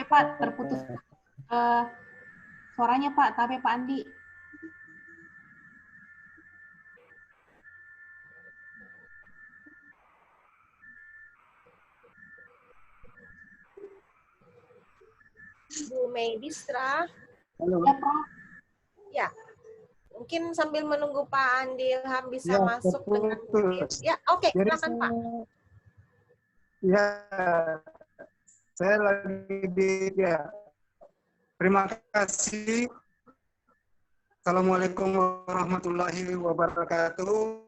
Pak, terputus suaranya Pak, tapi Pak Andi. Bu Meidistra. Ya, Prof. Ya. Mungkin sambil menunggu Pak Andi Ilham bisa Ya, masuk dengan ya, oke, silakan Pak. Ya, saya lagi di ya. Terima kasih. Assalamualaikum warahmatullahi wabarakatuh.